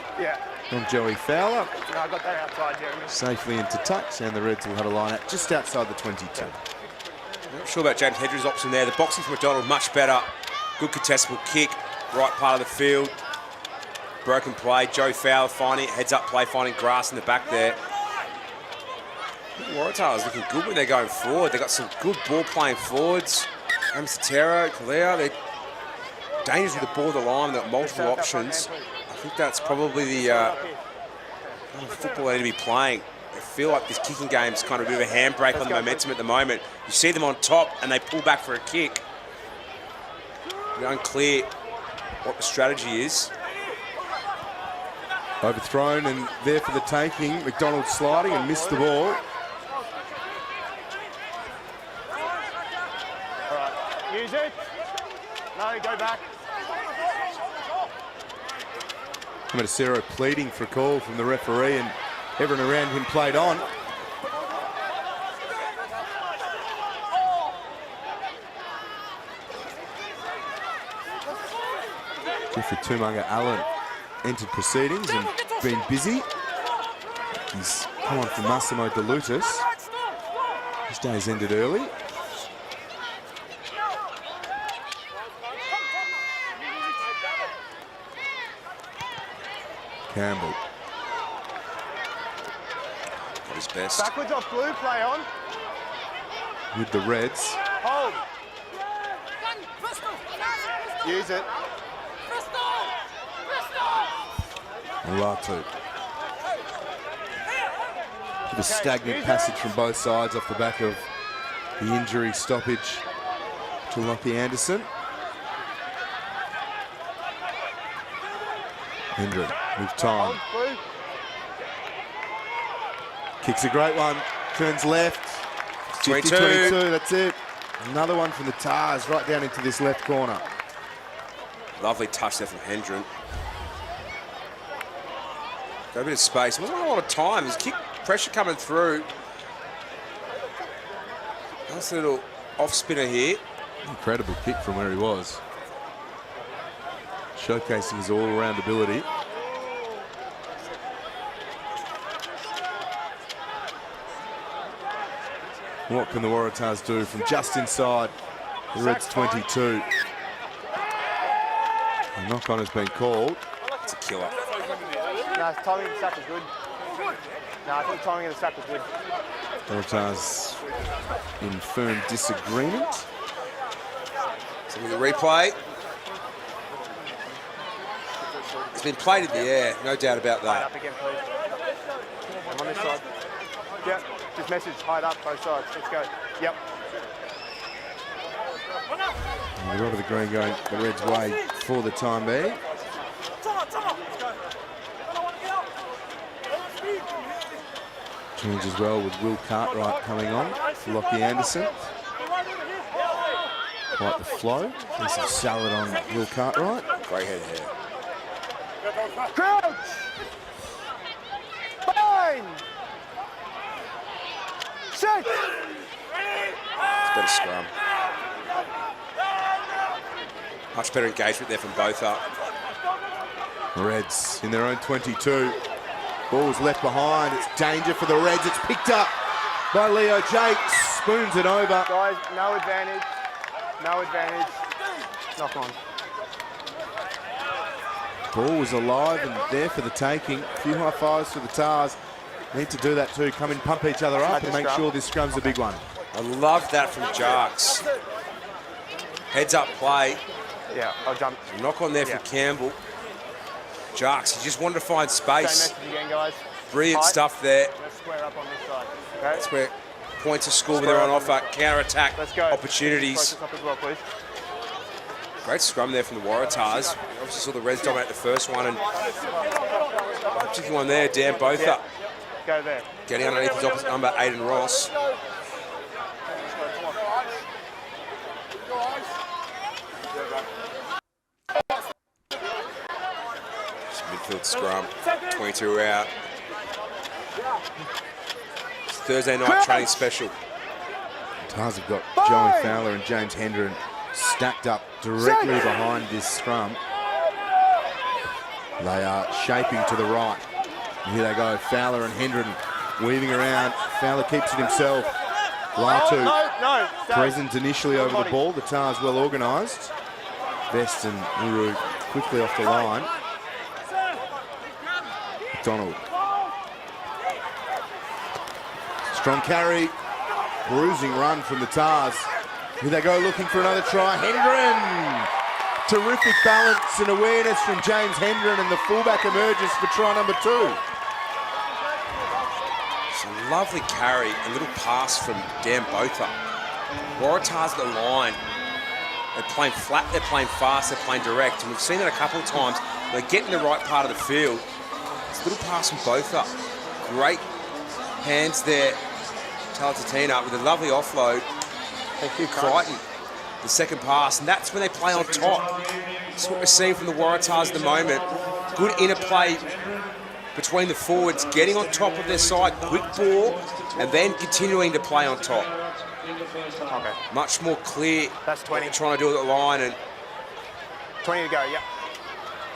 S3: from Joey Fowler.
S5: No, I got that outside, Jeremy.
S3: Safely into touch, and the Reds will have a line out just outside the 22.
S4: Not sure about James Hendren's option there. The boxing from McDonald much better. Good contestable kick, right part of the field. Broken play. Joe Fowler finding it, heads up play, finding grass in the back there. Waratahs looking good when they're going forward. They've got some good ball playing forwards. Amadasero, Kalea, they're dangerous with the ball at the line. They've got multiple options. I think that's probably the football they need to be playing. I feel like this kicking game is kind of a bit of a handbrake on the momentum at the moment. You see them on top and they pull back for a kick. It's unclear what the strategy is.
S3: Overthrown and there for the taking. McDonald sliding and missed the ball.
S5: All right, use it. No, go back.
S3: Amadasero pleading for a call from the referee, and everyone around him played on. Jeffrey Tumunga Allen entered proceedings and been busy. He's come on for Massimo De Lutis. His day's ended early. Campbell.
S4: At his best.
S5: Backwards off blue, play on.
S3: With the Reds.
S5: Hold. Use it.
S3: Latu. The stagnant passage from both sides off the back of the injury stoppage to Lockie Anderson. Hendren with time. Kicks a great one. Turns left. 50-22, that's it. Another one from the Tars right down into this left corner.
S4: Lovely touch there from Hendren. Got a bit of space. Wasn't a lot of time. There's kick pressure coming through. Nice little off spinner here.
S3: Incredible kick from where he was. Showcasing his all-round ability. What can the Waratahs do from just inside the Reds 22? A knock-on has been called.
S4: It's a killer.
S5: No, timing of the sack was good. No, I think timing of the sack was good.
S3: Waratahs in firm disagreement.
S4: So with the replay. It's been played in the air, no doubt about
S5: Hide
S4: that.
S5: up again, please. I'm on this side. Yep, just message, hide up, both sides. Let's go. Yep.
S3: A lot of the green going the Reds' way for the time being. Change as well with Will Cartwright coming on for Lockie Anderson. Quite the flow. Piece of salad on Will Cartwright.
S4: Great head here.
S5: Crouch! Fine! Set!
S4: It's better scrum. Much better engagement there from both up.
S3: Reds in their own 22. Ball's left behind. It's danger for the Reds. It's picked up by Leo Jakes. Spoons it over.
S5: Guys, no advantage. No advantage. Knock on.
S3: Ball was alive and there for the taking. A few high fives for the Tars. Need to do that too. Come in, pump each other up and make sure this scrum's a big one.
S4: I love that from Jarks. Heads up play.
S5: Yeah, I'll jump.
S4: Knock on there from Campbell. Jarks, he just wanted to find
S5: Same
S4: space.
S5: message again, guys.
S4: Brilliant
S5: Tight.
S4: stuff there.
S5: Let's square up on this side. Okay?
S4: That's where points of score they're on offer. Counter-attack
S5: Let's go.
S4: opportunities.
S5: Focus up as well, please.
S4: Great scrum there from the Waratahs. Obviously saw the Reds dominate the first one, and particularly one there, Dan Botha.
S5: Go there.
S4: Getting underneath his opposite number, Aiden Ross. Midfield scrum, 22 out. It's Thursday night training special.
S3: Tars have got Joey Fowler and James Hendren stacked up directly behind this scrum. They are shaping to the right. And here they go, Fowler and Hendren weaving around. Fowler keeps it himself. Latu
S5: No.
S3: present initially over the ball. The Tars well organised. Best and Uru quickly off the line. McDonald. Strong carry. Bruising run from the Tars. Here they go looking for another try. Hendren! Terrific balance and awareness from James Hendren, and the fullback emerges for try number 2.
S4: It's a lovely carry, a little pass from Dan Botha. Waratahs at the line. They're playing flat, they're playing fast, they're playing direct, and we've seen that a couple of times. They get in the right part of the field. It's a little pass from Botha. Great hands there. Talatatina with a lovely offload. Crichton, the second pass, and that's when they play on top. That's what we're seeing from the Waratahs at the moment. Good interplay between the forwards, getting on top of their side, quick ball, and then continuing to play on top.
S5: Okay.
S4: Much more clear.
S5: That's 20.
S4: What they're trying to do at the line, and
S5: 20 to go, yeah.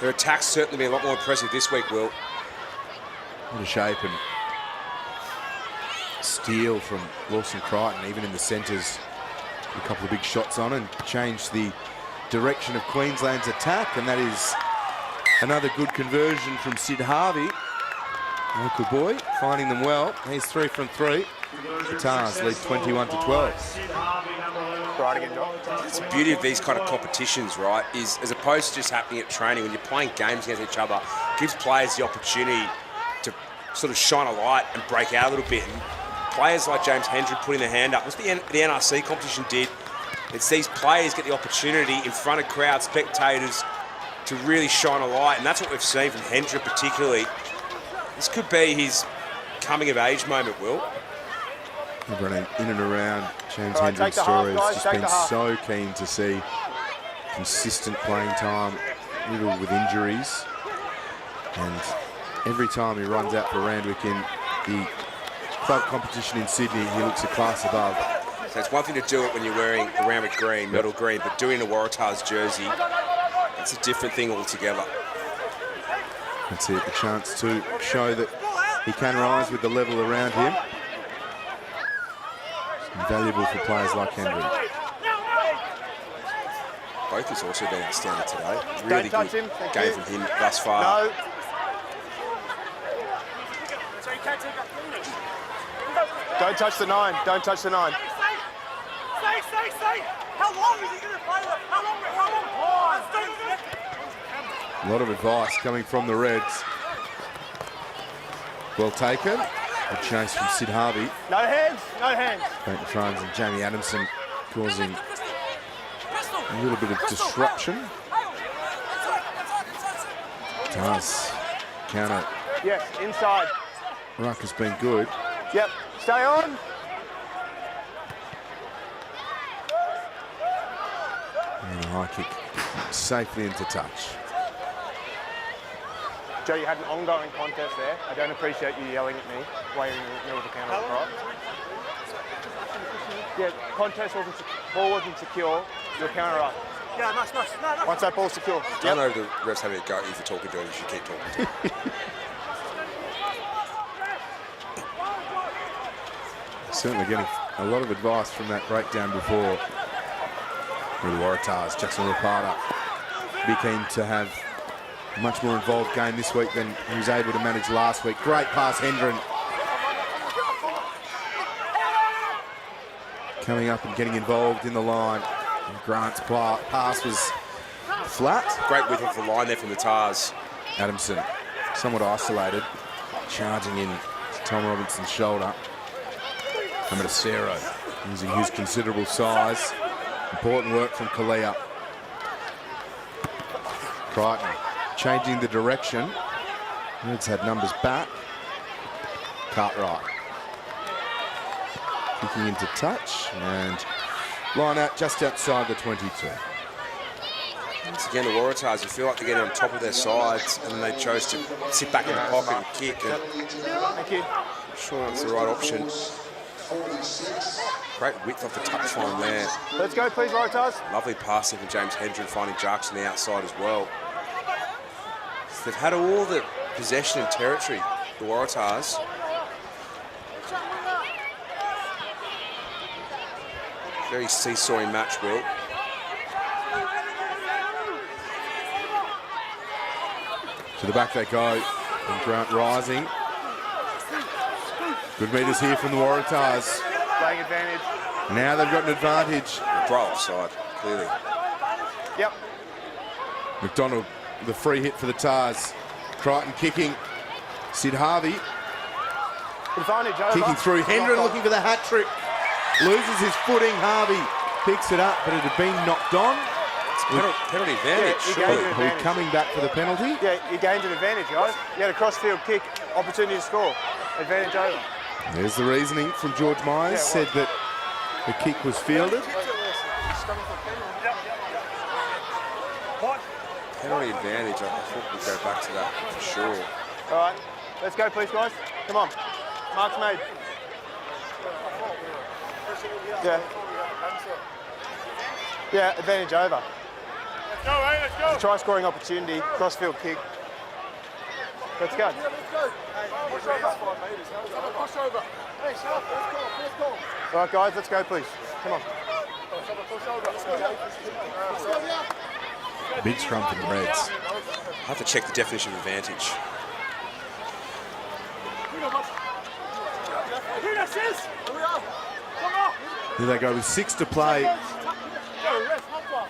S4: their attacks certainly be a lot more impressive this week, Will.
S3: What a shape, and steal from Lawson Crichton, even in the centres. A couple of big shots on and changed the direction of Queensland's attack, and that is another good conversion from Sid Harvey. Local boy, finding them well. He's 3 from 3. The Tars lead 21-12.
S5: Right again, John.
S4: It's the beauty of these kind of competitions, right, is as opposed to just happening at training, when you're playing games against each other, it gives players the opportunity to sort of shine a light and break out a little bit. And players like James Hendren putting their hand up. What the NRC competition did, it's these players get the opportunity in front of crowd spectators to really shine a light, and that's what we've seen from Hendren particularly. This could be his coming of age moment, Will.
S3: Running in and around James
S5: All right,
S3: Hendren's
S5: take the half,
S3: story.
S5: guys,
S3: Has just
S5: take
S3: been
S5: the half.
S3: so keen to see consistent playing time, riddled with injuries. And every time he runs out for Randwick in the club competition in Sydney, he looks a class above.
S4: So it's one thing to do it when you're wearing the Randwick green, metal green, but doing a Waratahs jersey, it's a different thing altogether.
S3: That's it, the chance to show that he can rise with the level around him. Invaluable for players like Hendren.
S4: Both has also been outstanding today.
S5: Don't
S4: Really
S5: touch
S4: good
S5: him, thank
S4: game
S5: you.
S4: from him thus far.
S5: No. Don't touch the 9. Don't touch the 9.
S8: Stay. How long is he going to play?
S3: A lot of advice coming from the Reds. Well taken. Good chase from Sid Harvey.
S5: No hands. No hands.
S3: Clayton Frans and Jamie Adamson causing a little bit of disruption. Tars counter
S5: Yes, inside.
S3: ruck has been good.
S5: Yep, stay on.
S3: And a high kick safely into touch.
S5: Joe, you had an ongoing contest there. I don't appreciate you yelling at me while you're in the middle of the counter, right? Yeah, contest wasn't, ball wasn't secure. You're counter up.
S8: Yeah, nice. No.
S5: Once that ball's secure.
S4: I know the refs having a go if you're talking to him, you should keep talking to him.
S3: Certainly getting a lot of advice from that breakdown before. The Waratahs, Jackson Rapata, be keen to have a much more involved game this week than he was able to manage last week. Great pass, Hendren. Coming up and getting involved in the line. And Grant's pass was flat.
S4: Great width off the line there from the Tars.
S3: Adamson, somewhat isolated, charging in Tom Robinson's shoulder. Amadasero, using his considerable size. Important work from Kalia. Crichton changing the direction. Reds had numbers back. Cartwright kicking into touch and line out just outside the 22.
S4: Once again, the Waratahs, you feel like they're getting on top of their sides, and then they chose to sit back in the pocket and kick. And
S5: Thank you.
S4: I'm sure that's the right option. Great width off the touchline there.
S5: Let's go, please, Waratahs.
S4: Lovely passing from James Hendren, finding Jarks on the outside as well. So they've had all the possession and territory, the Waratahs. Very seesawing match, Will.
S3: To the back they go. And Grant rising. Good meters here from the Waratahs.
S5: Playing advantage.
S3: Now they've got an advantage.
S4: Right offside, clearly.
S5: Yep.
S3: McDonald, the free hit for the Tars. Crichton kicking. Sid Harvey
S5: Advantage over.
S3: kicking through. Hendren looking for the hat trick. Loses his footing. Harvey picks it up, but it had been knocked on.
S4: It's penalty advantage,
S5: you
S4: surely.
S5: gained an
S3: Are we
S5: advantage.
S3: coming back for the penalty?
S5: Yeah, you gained an advantage, guys. You had a cross-field kick, opportunity to score. Advantage over.
S3: There's the reasoning from George Myers. Said that the kick was fielded.
S4: Penalty advantage, I thought we'd go back to that for sure.
S5: All right, let's go, please, guys. Come on. Mark's made. Yeah. Yeah, advantage over.
S7: Let's go, eh? Let's go.
S5: Try scoring opportunity, cross-field kick. Let's go. All right, guys, let's go, please. Come on.
S3: Big scrum for the Reds.
S4: I have to check the definition of advantage.
S3: Here they go with 6 to play.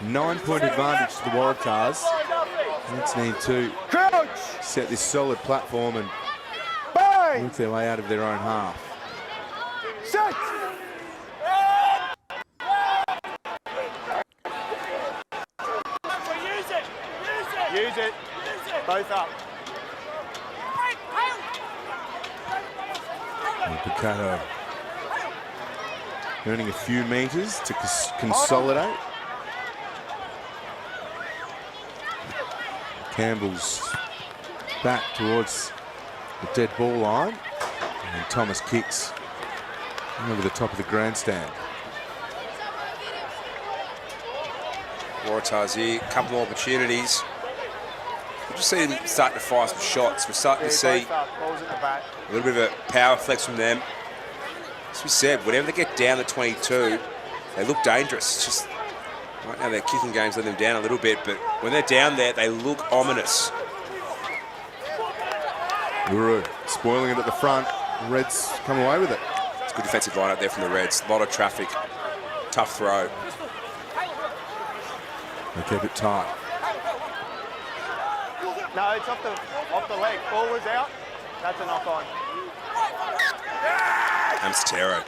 S3: 9-point advantage to the Waratahs. Reds need to
S5: Crouch!
S3: set this solid platform and
S5: Bang!
S3: work their way out of their own half.
S5: Set! Use it. Both up.
S3: And Picato earning a few metres to consolidate. Campbell's back towards the dead ball line. And Thomas kicks over the top of the grandstand.
S4: Waratahs here, a couple more opportunities. We've just seen them starting to fire some shots. We're starting to see
S5: Balls at the back.
S4: a little bit of a power flex from them. As we said, whenever they get down to 22, they look dangerous. It's just right now their kicking game's letting them down a little bit, but when they're down there, they look ominous.
S3: Uru spoiling it at the front. The Reds come away with it.
S4: It's a good defensive line out there from the Reds. A lot of traffic. Tough throw.
S3: They keep it tight.
S5: No, it's off the leg. Ball was out. That's a knock on.
S4: Amstero.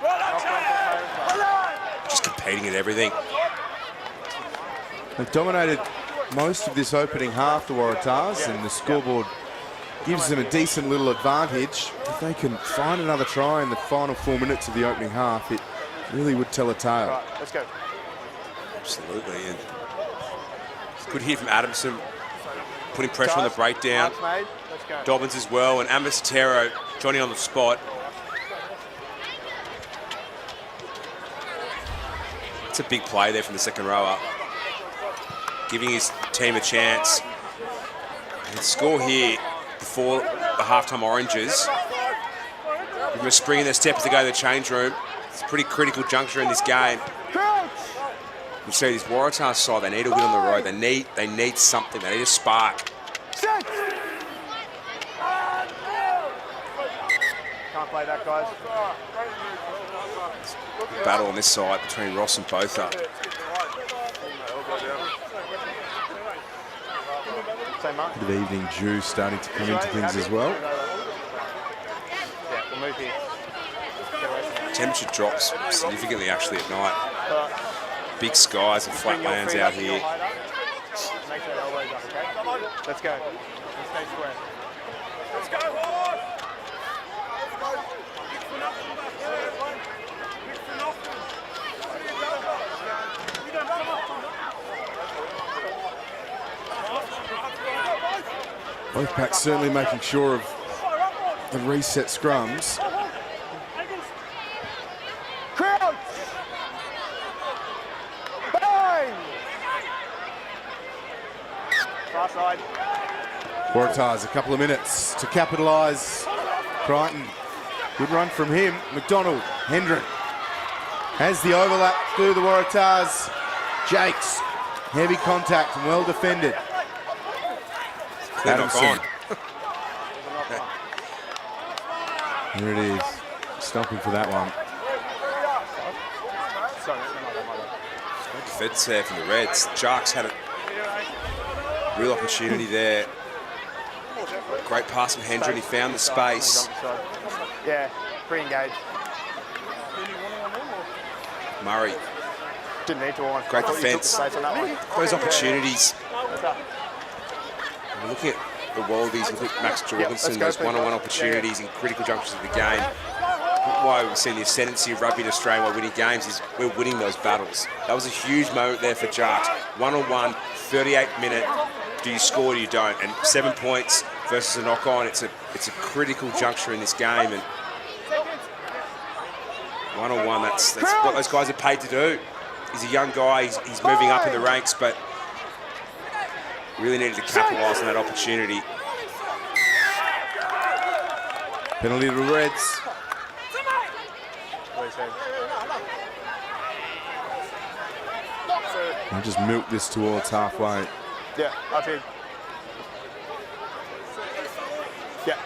S4: Just competing at everything.
S3: They've dominated most of this opening half, the Waratahs, and the scoreboard gives them a decent little advantage. If they can find another try in the final 4 minutes of the opening half, it really would tell a tale.
S5: Right, let's go.
S4: Absolutely. And it's good here from Adamson, putting pressure on the breakdown.
S5: Marks made. Let's go.
S4: Dobbins as well, and Ambassadero, Johnny on the spot. It's a big play there from the second rower, giving his team a chance. And score here before the halftime Oranges. With a spring in their step as they go to the change room. It's a pretty critical juncture in this game. You see this Waratahs side, they need a win on the road. They need something. They need a spark.
S5: Can't play that, guys.
S4: Battle on this side between Ross and Botha.
S5: Same mark.
S3: Bit of evening dew starting to come into things as well.
S5: Yeah, we'll move here.
S4: Temperature drops significantly actually at night. Big skies and flatlands out here.
S5: Make sure the elbows up, okay? Let's go. Let's stay square.
S7: Let's go, hard.
S3: Both packs certainly making sure of the reset scrums.
S5: Crouch! Bang! Far side.
S3: Waratahs a couple of minutes to capitalise. Crichton, good run from him. McDonald, Hendren has the overlap through the Waratahs. Jakes, heavy contact and well defended. Adamson. Here it is, stopping for that one.
S4: Good defence there from the Reds. Jarks had a real opportunity there. Great pass from Hendren. He found the space.
S5: Yeah, pre-engage.
S4: Murray,
S5: Didn't need to.
S4: great defence. Those opportunities. We're looking at the Wallabies, look at Max Jorgensen, those one-on-one opportunities in critical junctures of the game. Why we've seen the ascendancy of rugby in Australia while winning games is we're winning those battles. That was a huge moment there for Jarks. One-on-one, 38-minute, do you score or do you don't? And 7 points versus a knock-on, it's a critical juncture in this game. And one-on-one, that's what those guys are paid to do. He's a young guy, he's moving up in the ranks, but really needed to capitalise on that opportunity.
S3: Penalty to the Reds. I'll just milk this towards halfway.
S5: Yeah, up here. Yeah.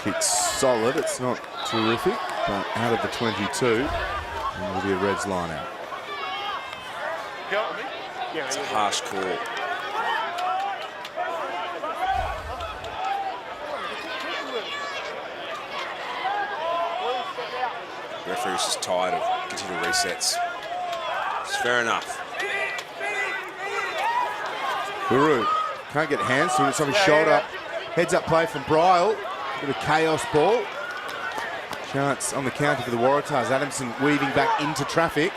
S3: Kick's solid, it's not terrific, but out of the 22, and will be a Reds line out.
S4: It's a harsh call. The referee's just tired of continual resets. It's fair enough.
S3: Guru can't get hands to it, it's on his shoulder. Heads up play from Bryle. Bit of chaos ball. Chance on the counter for the Waratahs. Adamson weaving back into traffic.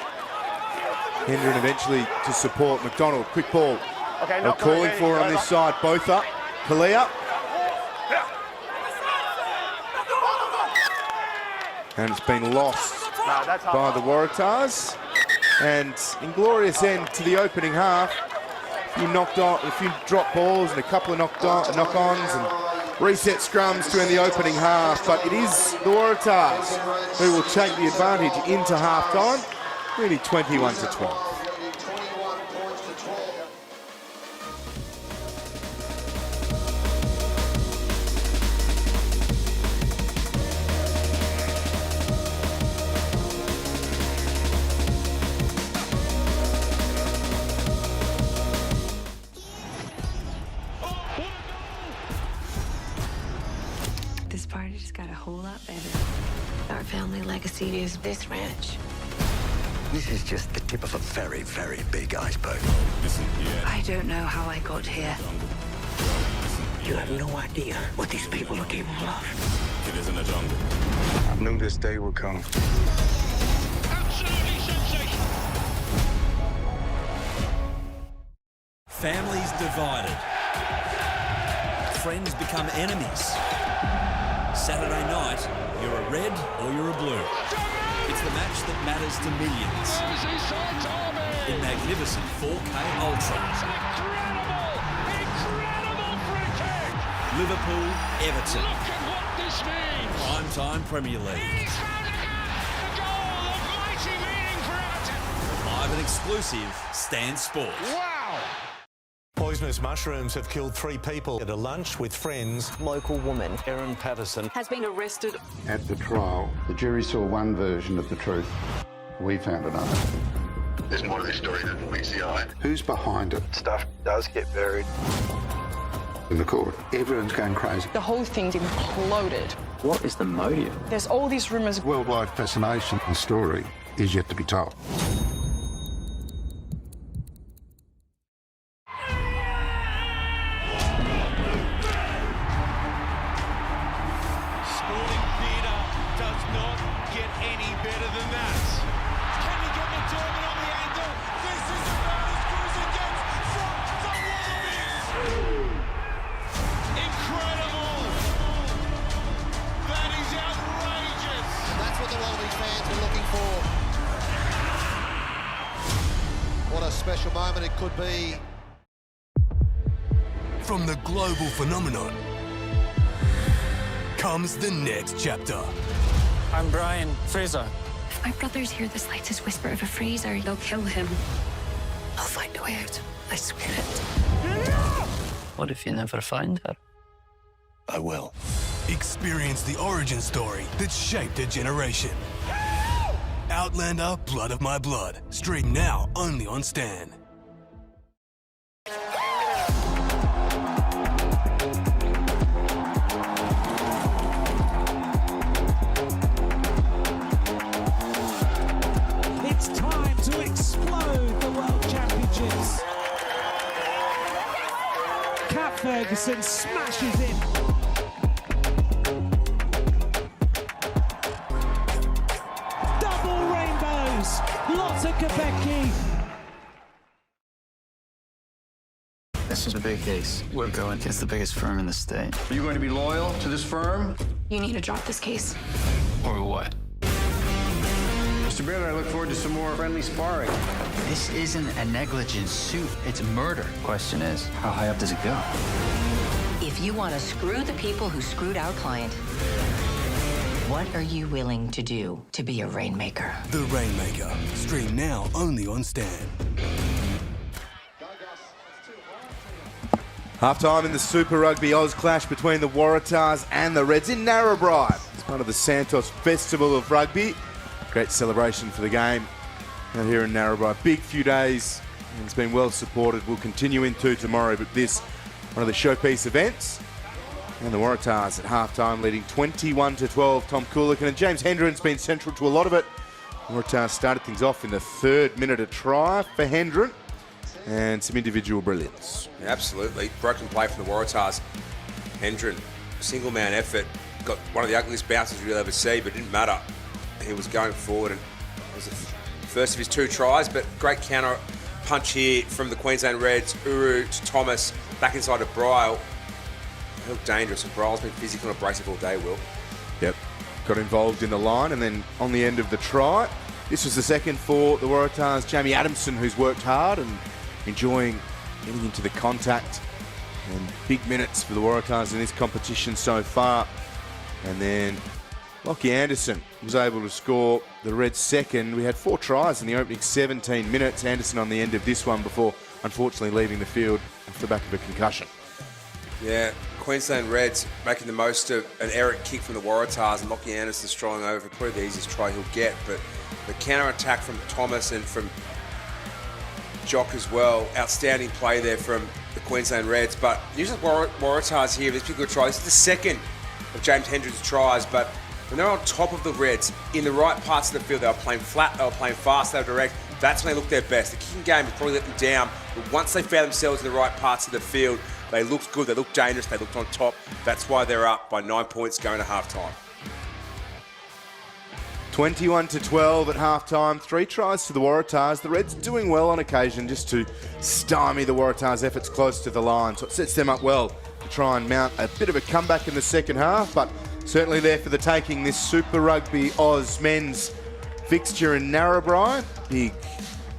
S3: Hendren eventually to support McDonald. Quick ball.
S5: Okay,
S3: They're calling for it on this side. Both up. Kalia. And it's been lost by the Waratahs. And inglorious end to the opening half. A few drop balls and a couple of knock-ons and reset scrums to end the opening half. But it is the Waratahs who will take the advantage into half-time. Really 21-12.
S9: This party just got a whole lot better. Our family legacy is this ranch.
S10: This is just the tip of a very, very big iceberg.
S9: I don't know how I got here.
S10: You have no idea what these people are capable of.
S11: It is in the jungle.
S12: I knew this day would come.
S11: Absolutely sensational.
S13: Families divided. Friends become enemies. Saturday night, you're a red or you're a blue. It's the match that matters to millions. In magnificent 4K Ultra.
S11: Incredible free kick.
S13: Liverpool, Everton.
S11: Look at what this means.
S13: Primetime Premier League.
S11: He's had a goal of mighty meaning for Everton.
S13: Live and exclusive, Stan Sport.
S11: Wow.
S14: Poisonous mushrooms have killed 3 people at a lunch with friends.
S15: Local woman,
S14: Erin Patterson,
S15: has been arrested.
S16: At the trial, the jury saw one version of the truth. We found another.
S17: There's more to this story than meets the eye.
S16: Who's behind it?
S6: Stuff does get buried.
S16: In the court, everyone's going crazy.
S18: The whole thing's imploded.
S6: What is the motive?
S18: There's all these rumours.
S16: Worldwide fascination. The story is yet to be told.
S1: What a special moment it could be.
S19: From the global phenomenon comes the next chapter.
S20: I'm Brian Fraser.
S9: If my brothers hear the slightest whisper of a Fraser, they'll kill him. I'll find a way out. I swear it.
S20: What if you never find her?
S19: I will. Experience the origin story that shaped a generation. Outlander, Blood of My Blood. Stream now only on Stan.
S21: It's time to explode the World Championships. Cat Ferguson smashes in. Lots of Quebec.
S20: This is a big case. We're going against the biggest firm in the state.
S22: Are you going to be loyal to this firm?
S9: You need to drop this case.
S20: Or what?
S22: Mr. Baylor, I look forward to some more friendly sparring.
S20: This isn't a negligent suit. It's murder. Question is, how high up does it go?
S23: If you want to screw the people who screwed our client, what are you willing to do to be a rainmaker?
S19: The Rainmaker. Stream now only on Stan.
S3: Half-time in the Super Rugby Aus clash between the Waratahs and the Reds in Narrabri. It's part of the Santos Festival of Rugby. Great celebration for the game out here in Narrabri. Big few days, and it's been well supported. We'll continue into tomorrow, but this, one of the showpiece events. And the Waratahs at half-time leading 21-12. Tom Coolican and James Hendren's been central to a lot of it. The Waratahs started things off in the 3rd minute, a try for Hendren and some individual brilliance.
S4: Yeah, absolutely. Broken play from the Waratahs. Hendren, single-man effort. Got one of the ugliest bounces you'll ever see, but it didn't matter. He was going forward, and it was the first of his 2 tries, but great counter punch here from the Queensland Reds. Uru to Thomas, back inside to Bryle. Real dangerous, and Bryle's been physical and abrasive all day, Will.
S3: Yep, got involved in the line, and then on the end of the try, this was the second for the Waratahs. Jamie Adamson, who's worked hard and enjoying getting into the contact, and big minutes for the Waratahs in this competition so far. And then Lockie Anderson was able to score the Reds' second. We had 4 tries in the opening 17 minutes. Anderson on the end of this one before unfortunately leaving the field off the back of a concussion.
S4: Yeah, Queensland Reds making the most of an errant kick from the Waratahs, and Lockie Anderson strolling over, probably the easiest try he'll get. But the counter-attack from Thomas and from Jock as well, outstanding play there from the Queensland Reds. But New South Waratahs here, this particular try, this is the second of James Hendren's tries, but when they're on top of the Reds, in the right parts of the field, they were playing flat, they were playing fast, they were direct. That's when they looked their best. The kicking game has probably let them down, but once they found themselves in the right parts of the field, they looked good, they looked dangerous, they looked on top. That's why they're up by 9 points going to half-time.
S3: 21-12 at half-time. 3 tries to the Waratahs. The Reds doing well on occasion just to stymie the Waratahs' efforts close to the line. So it sets them up well to try and mount a bit of a comeback in the second half, but certainly there for the taking, this Super Rugby Aus men's fixture in Narrabri. Big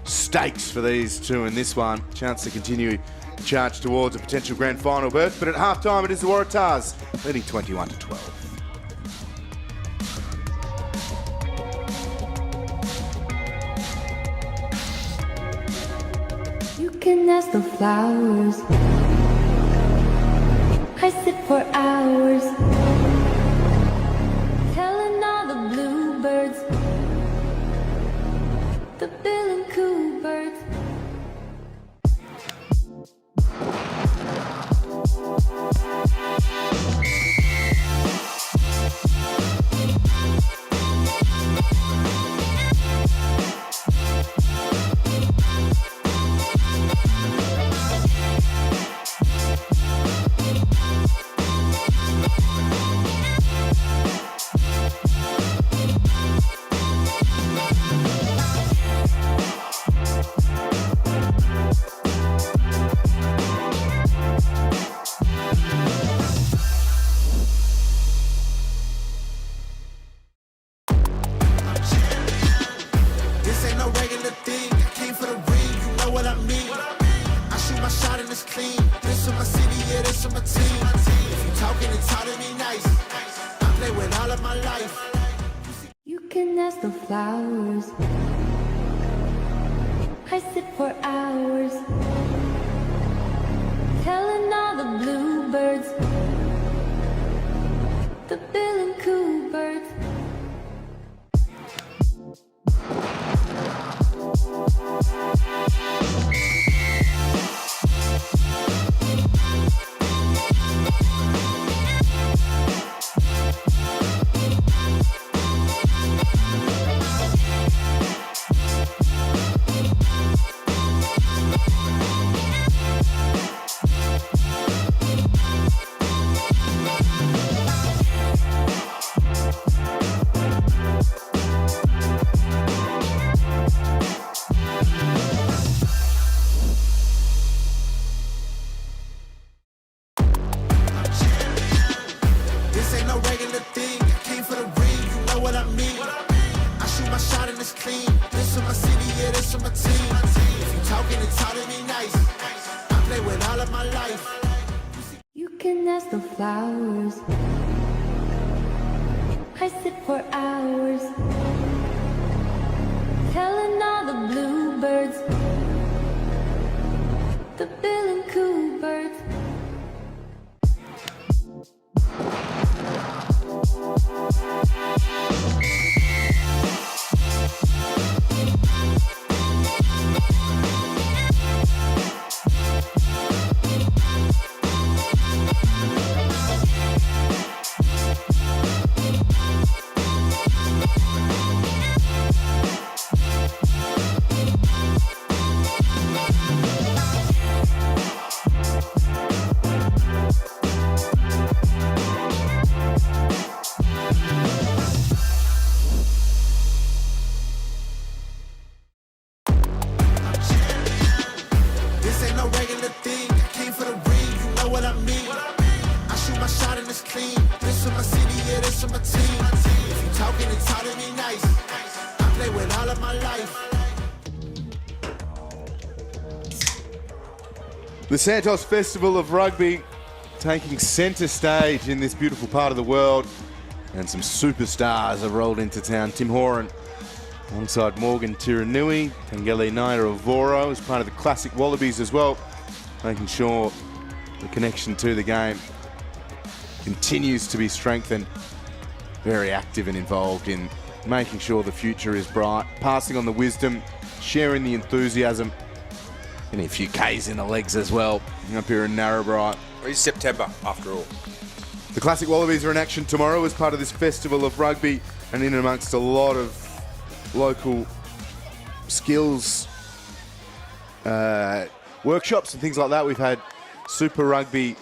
S3: stakes for these two in this one. Chance to continue to charge towards a potential grand final berth, but at half-time it is the Waratahs leading 21-12.
S2: You can ask the flowers. I sit for hours, telling all the bluebirds, the bill and coo birds. You can ask the flowers. I sit for hours, telling all the bluebirds, the bill and coo birds. You can ask the flowers. I sit for hours, telling all the bluebirds, the bill and coo birds.
S3: The Santos Festival of Rugby taking centre stage in this beautiful part of the world, and some superstars have rolled into town. Tim Horan alongside Morgan Tiranui, Tangele Naira-Ovoro as part of the Classic Wallabies as well, making sure the connection to the game continues to be strengthened. Very active and involved in making sure the future is bright, passing on the wisdom, sharing the enthusiasm. And a few Ks in the legs as well up here in Narrabri.
S4: It's September, after all.
S3: The Classic Wallabies are in action tomorrow as part of this festival of rugby, and in amongst a lot of local skills workshops and things like that. We've had Super Rugby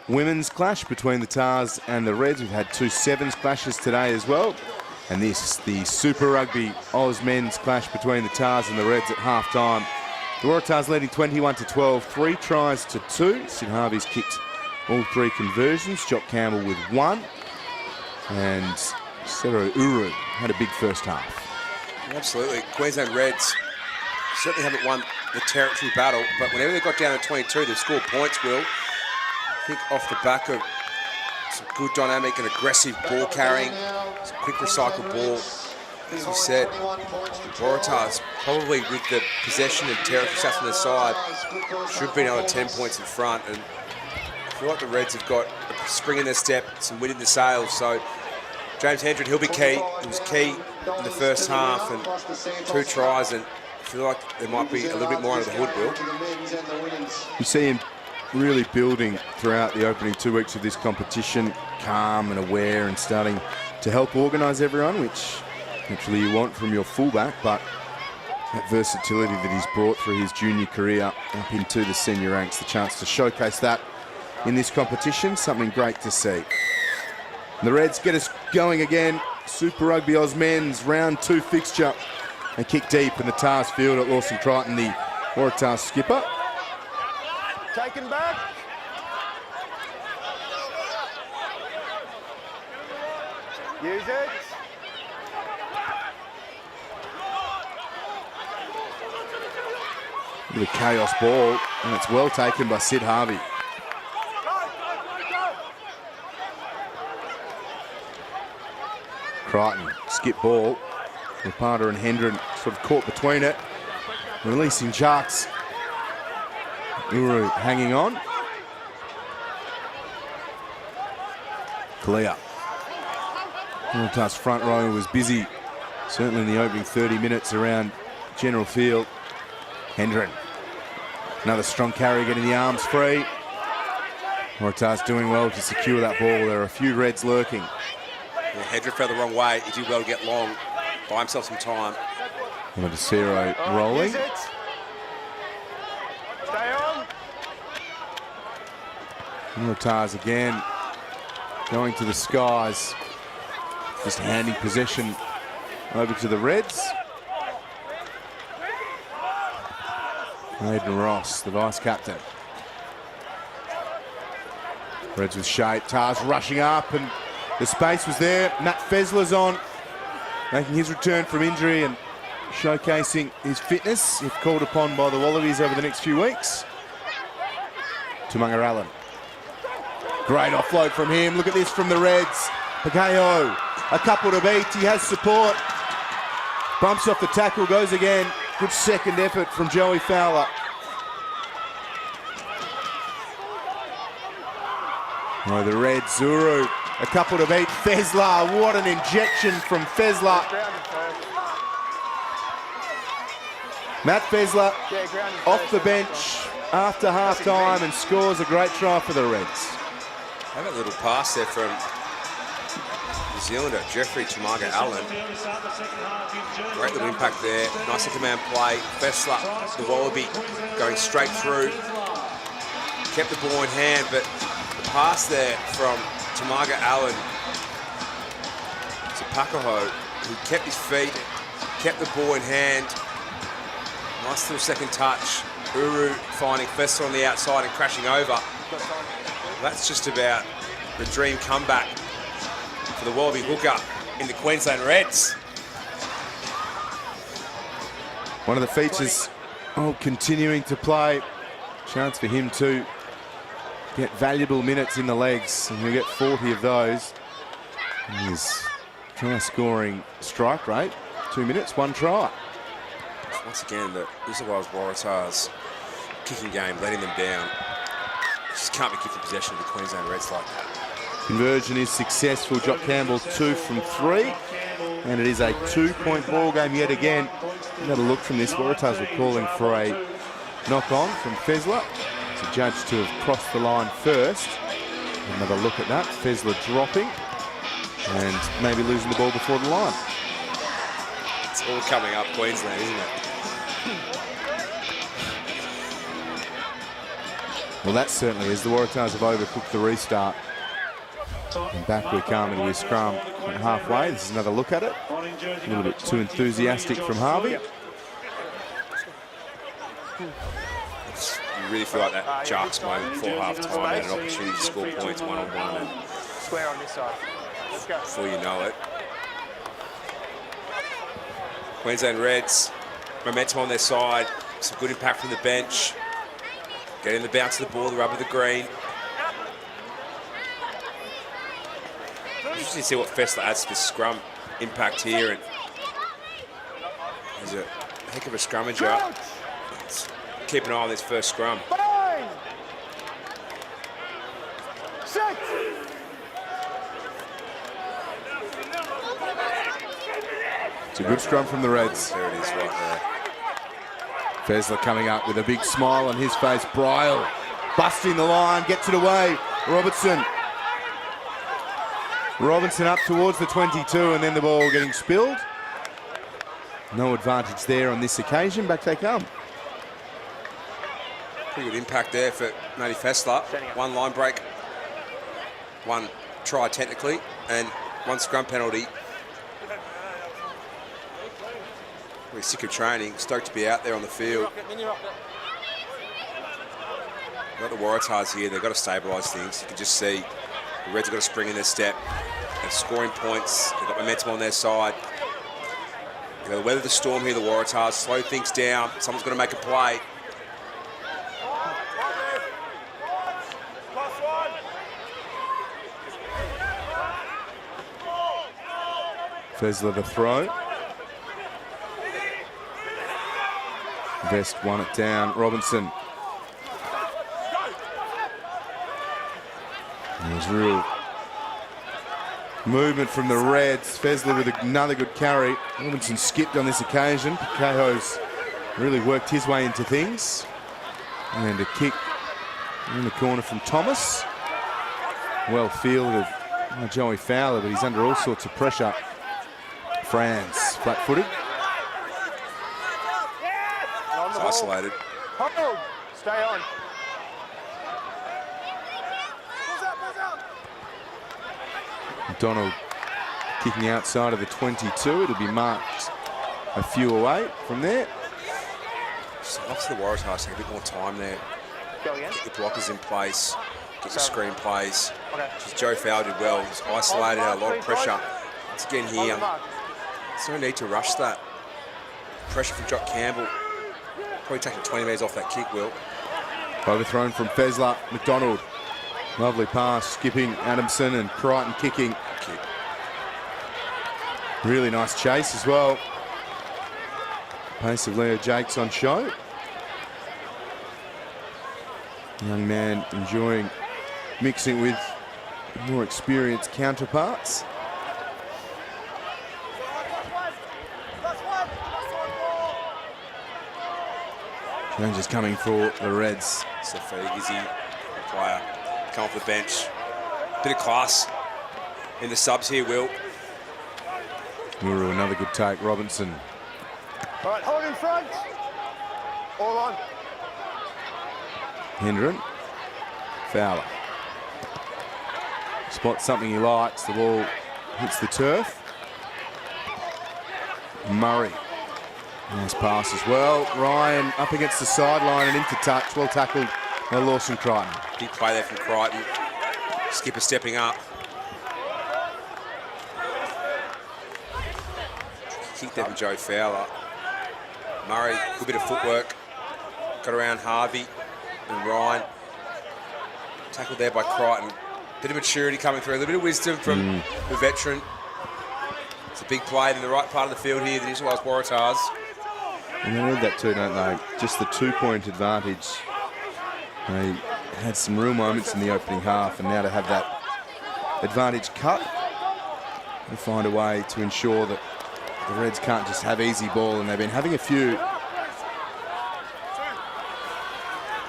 S3: women's clash between the Tars and the Reds. We've had 2 sevens clashes today as well. And this, the Super Rugby Aus men's clash between the Tars and the Reds at half-time. The Waratahs leading 21-12, 3 tries to 2. Sid Harvey's kicked all 3 conversions. Jock Campbell with 1. And Sero Uru had a big first half.
S4: Absolutely. Queensland Reds certainly haven't won the territory battle, but whenever they got down to 22, they've scored points, Will. I think off the back of some good dynamic and aggressive ball carrying, some quick recycled ball. As we said, Waratahs probably with the possession and territory stats on their side should have been able to 10 points in front, and I feel like the Reds have got a spring in their step, some wind in the sails, so James Hendren, he'll be key. He was key in the first half and 2 tries, and I feel like there might be a little bit more under the hood, Will.
S3: You see him really building throughout the opening 2 weeks of this competition, calm and aware and starting to help organise everyone, which naturally you want from your fullback, but that versatility that he's brought through his junior career up into the senior ranks, the chance to showcase that in this competition, something great to see. And the Reds get us going again. Super Rugby Aus men's round 2 fixture. They kick deep in the Tars field at Lawson Crichton, the Waratahs skipper.
S5: Taken back. Use it.
S3: Bit of chaos ball, and it's well taken by Sid Harvey. Crichton, skip ball. Rapata and Hendren sort of caught between it. Releasing Jarks. Uru hanging on. Clear. Waratahs front row was busy, certainly in the opening 30 minutes around General Field. Hendren. Another strong carry, getting the arms free. Waratahs doing well to secure that ball. There are a few Reds lurking.
S4: Yeah, Hendren fell the wrong way. He did well to get long, buy himself some time.
S3: And Cero rolling.
S5: Stay on.
S3: Waratahs again going to the skies. Just handing possession over to the Reds. Aidan Ross, the vice-captain. Reds with shape. Tars rushing up, and the space was there. Matt Fezler's on, making his return from injury and showcasing his fitness if called upon by the Wallabies over the next few weeks. Tumunga Allen. Great offload from him. Look at this from the Reds. Pageo, a couple to beat. He has support. Bumps off the tackle, goes again. Good second effort from Joey Fowler. Oh, the Reds, Zuru, a couple to beat. Fezler, what an injection from Fezler. Matt Fezler off the bench after half-time and scores a great try for the Reds.
S4: Have a little pass there from New Zealander Jeffrey Tumunga Allen. Great little impact there. Nice command play. Fessler, the Wallaby, going straight through. Kept the ball in hand, but the pass there from Tumunga Allen to Pakaho, who kept his feet, kept the ball in hand. Nice little second touch. Uru finding Fessler on the outside and crashing over. That's just about the dream comeback for the Wallaby hooker in the Queensland Reds.
S3: One of the features, continuing to play. Chance for him to get valuable minutes in the legs, and he'll get 40 of those. His try scoring strike rate, 2 minutes, 1 try.
S4: Once again, the New South Wales Waratahs kicking game, letting them down. Just can't be gifted possession of the Queensland Reds like that.
S3: Conversion is successful. Jock Campbell 2 from 3. And it is a 2-point ball game yet again. Another look from this. Waratahs were calling for a knock on from Fezler. It's a judge to have crossed the line first. Another look at that. Fezler dropping and maybe losing the ball before the line.
S4: It's all coming up Queensland, isn't it?
S3: Well, that certainly is. The Waratahs have overcooked the restart. And back we come into his scrum at halfway. This is another look at it. A little bit too enthusiastic from Harvey.
S4: You really feel like that Sharks moment before half-time and an opportunity to score points one-on-one. And
S5: square on this side. Let's go.
S4: Before you know it. Queensland Reds, momentum on their side. Some good impact from the bench. Getting the bounce of the ball, the rub of the green. Interesting to see what Fessler adds to the scrum impact here. And he's a heck of a scrummager. Let's keep an eye on this first scrum.
S3: It's a good scrum from the Reds.
S4: There it is right there.
S3: Fezler coming up with a big smile on his face. Bryle busting the line, gets it away. Robinson up towards the 22, and then the ball getting spilled. No advantage there on this occasion. Back they come.
S4: Pretty good impact there for Matty Fessler. One line break, one try technically, and one scrum penalty. We're sick of training, stoked to be out there on the field. Got the Waratahs here, they've got to stabilise things. You can just see the Reds have got to spring in their step. They're scoring points, they've got momentum on their side. They've got to weather the storm here, the Waratahs, slow things down. Someone's got to make a play.
S3: Fezler the throw. Vest won it down. Robinson. There's real movement from the Reds. Fezler with another good carry. Robinson skipped on this occasion. Caho's really worked his way into things. And a kick in the corner from Thomas. Well fielded by Joey Fowler, but he's under all sorts of pressure. Franz, flat-footed.
S4: It's isolated.
S5: Hold. Stay on.
S3: McDonald kicking outside of the 22. It'll be marked a few away from there.
S4: Just up to the Waratahs, take a bit more time there.
S5: Go again.
S4: Get your blockers in place, get your screen plays.
S5: Okay.
S4: Just Joe Fowler did well. He's isolated, had a lot of pressure. Once again here, there's no need to rush that. Pressure from Jock Campbell. Probably taking 20 metres off that kick, Will.
S3: Overthrown from Fezler. McDonald. Lovely pass, skipping Adamson and Crichton kicking. Really nice chase as well. Pace of Leo Jakes on show. Young man enjoying mixing with more experienced counterparts. Changes coming for the Reds.
S4: Safig, is he a player? Come off the bench. Bit of class in the subs here, Will.
S3: Muru, another good take. Robinson.
S5: All right, hold in front. All on.
S3: Hendren. Fowler. Spots something he likes. The ball hits the turf. Murray. Nice pass as well. Ryan up against the sideline and into touch. Well tackled by Lawson Crichton.
S4: Big play there from Crichton. Skipper stepping up. Kick there from Joe Fowler. Murray, good bit of footwork. Got around Harvey and Ryan. Tackled there by Crichton. Bit of maturity coming through. A little bit of wisdom from the veteran. It's a big play in the right part of the field here, the New South Wales Waratahs.
S3: And they need that too, don't they? Just the 2-point advantage. They had some real moments in the opening half, and now to have that advantage cut, they find a way to ensure that the Reds can't just have easy ball, and they've been having a few.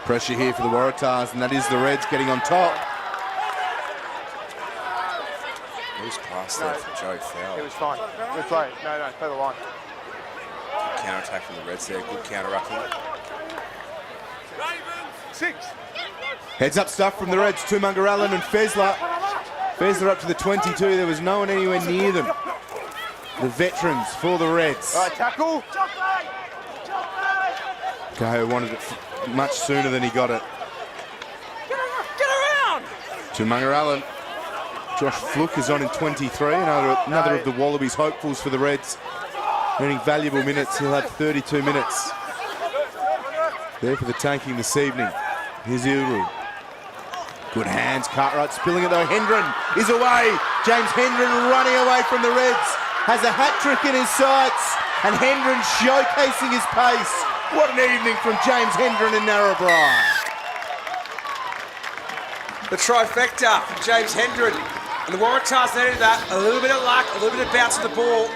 S3: Pressure here for the Waratahs, and that is the Reds getting on top.
S4: Loose pass there from Joe Fowler.
S5: It was fine. Good play. No, play the line.
S4: Counter attack from the Reds there. Good counter rucking.
S5: 6.
S3: Heads up stuff from the Reds. Tumunga Allen and Fezler. Fezler up to the 22. There was no one anywhere near them. The veterans for the Reds.
S5: All right, tackle.
S3: Gaho wanted it much sooner than he got it.
S5: Get around.
S3: Tumunga Allen. Josh Fluke is on in 23. Another of the Wallabies hopefuls for the Reds. Earning valuable minutes. He'll have 32 minutes. There for the taking this evening. Here's Uru. Good hands, Cartwright spilling it though. Hendren is away. James Hendren running away from the Reds. Has a hat-trick in his sights. And Hendren showcasing his pace. What an evening from James Hendren in Narrabri.
S4: The trifecta from James Hendren. And the Waratahs needed that. A little bit of luck, a little bit of bounce of the ball.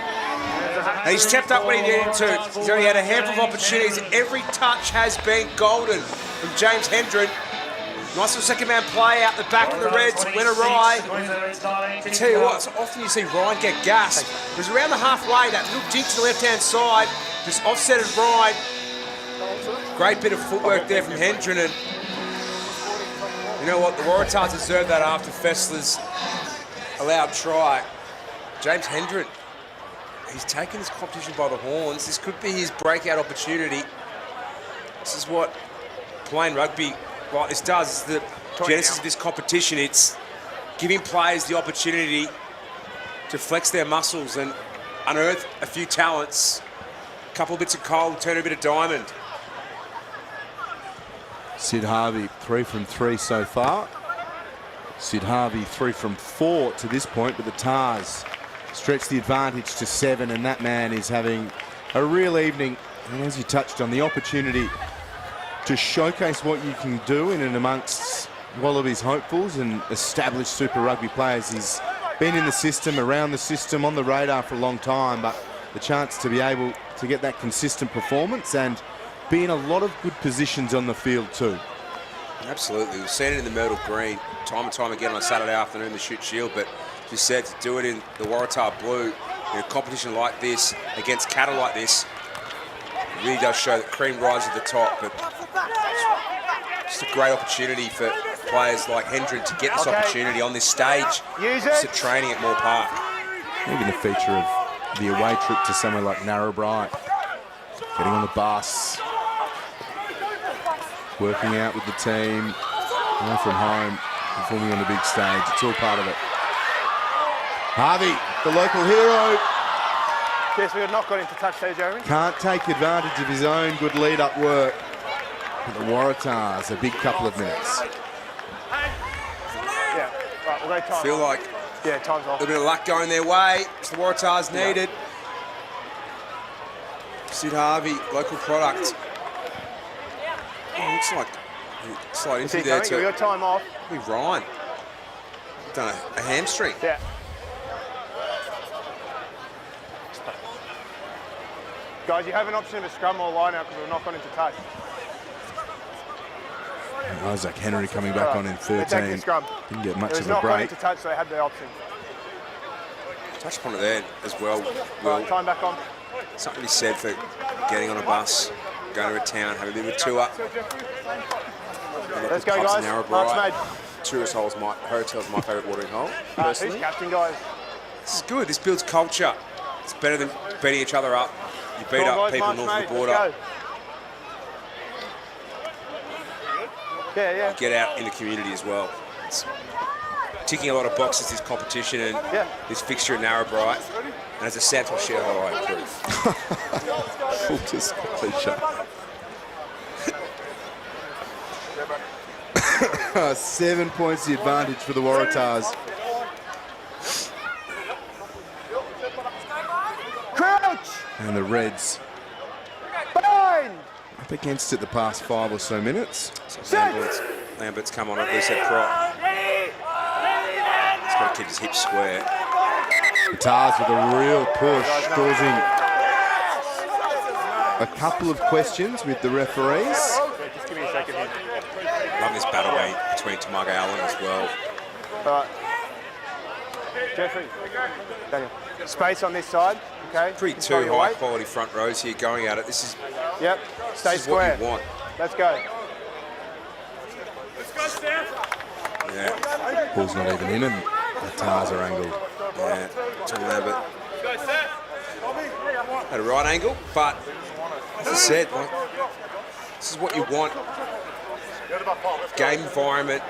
S4: And he stepped up when he needed to. He's only had a handful of opportunities. Every touch has been golden from James Hendren. Nice little second man play out the back of the Reds. Went awry. I tell you what, so often you see Ryan get gas. It was around the halfway, that little dink to the left-hand side. Just offsetted Ryan. Great bit of footwork there from Hendren. And you know what? The Waratahs deserve that after Fessler's allowed try. James Hendren, he's taken this competition by the horns. This could be his breakout opportunity. This is what playing rugby like this does. It's the genesis of this competition. It's giving players the opportunity to flex their muscles and unearth a few talents. A couple of bits of coal, turn a bit of diamond.
S3: Sid Harvey, 3 from 3 so far. Sid Harvey, 3 from 4 to this point, but the Tars stretch the advantage to 7, and that man is having a real evening. And as you touched on, the opportunity to showcase what you can do in and amongst Wallabies hopefuls and established Super Rugby players. He's been in the system, around the system, on the radar for a long time, but the chance to be able to get that consistent performance and be in a lot of good positions on the field too.
S4: Absolutely. We've seen it in the Myrtle Green time and time again on a Saturday afternoon, the Shoot Shield, but as you said, to do it in the Waratah Blue in a competition like this, against cattle like this, it really does show that cream rises to the top. But it's a great opportunity for players like Hendren to get this opportunity on this stage. Just at training at Moore Park.
S3: Even a feature of the away trip to somewhere like Narrabri. Getting on the bus. Working out with the team. Away from home. Performing on the big stage. It's all part of it. Harvey, the local hero.
S5: Yes, we had not got into touch there, Jeremy.
S3: Can't take advantage of his own good lead-up work. But the Waratahs, a big couple of minutes.
S5: Yeah, right, we'll go time.
S4: Feel like
S5: time's off.
S4: A little bit of luck going their way. It's the Waratahs needed. Sid Harvey, local product. Oh, looks like slide into there too.
S5: We got time off.
S4: Ryan done a hamstring.
S5: Yeah. Guys, you have an option of a scrum or line out because we've not gone into touch.
S3: Isaac Henry coming back on in 13. Didn't get much of a
S5: not gone
S3: break.
S5: into touch, so they had the option.
S4: Touched upon it there as well.
S5: Right, time back on.
S4: Something to be said for getting on a bus, going to a town, having a bit of a tour.
S5: Let's go, guys. Mark's made.
S4: Tourist hotel's my favourite watering hole, personally.
S5: Who's captain, guys?
S4: This is good. This builds culture. It's better than beating each other up. You beat up people north of the border.
S5: Yeah.
S4: Get out in the community as well. It's ticking a lot of boxes, this competition and this fixture in Narrabri. And as a Santos shareholder, I approve.
S3: Full disclosure. 7 points the advantage for the Waratahs.
S5: Crouch!
S3: And the Reds
S5: Bind!
S3: up against it the past 5 or so minutes.
S4: Lambert's come on at loose head prop. He's got to keep his hips square.
S3: The Tars with a real push, causing a couple of questions with the referees.
S5: Just give me a second here.
S4: Love this battle between Tumunga Allen as well.
S5: All right. Jeffrey. Daniel. Space on this side, okay?
S4: Pretty two high-quality front rows here going at it. This is...
S5: Yep, stay square.
S4: What you want.
S5: Let's go.
S4: Yeah.
S3: Ball's not even in, and the Tars are angled.
S4: Yeah, Tom Lambert had a right angle, but as I said, like, this is what you want. Game environment.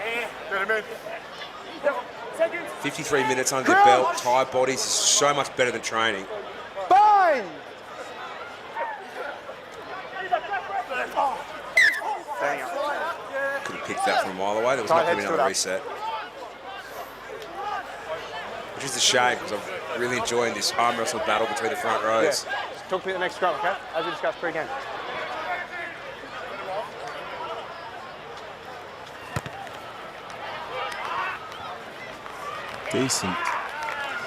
S4: 53 minutes under the belt, tired bodies is so much better than training.
S5: Fine!
S4: Could have picked that from a mile away. There was not going to be another reset. Which is a shame, because I'm really enjoying this arm wrestle battle between the front rows.
S5: Yeah. Talk to me at the next scrum, okay? As we discussed pre-game.
S3: Decent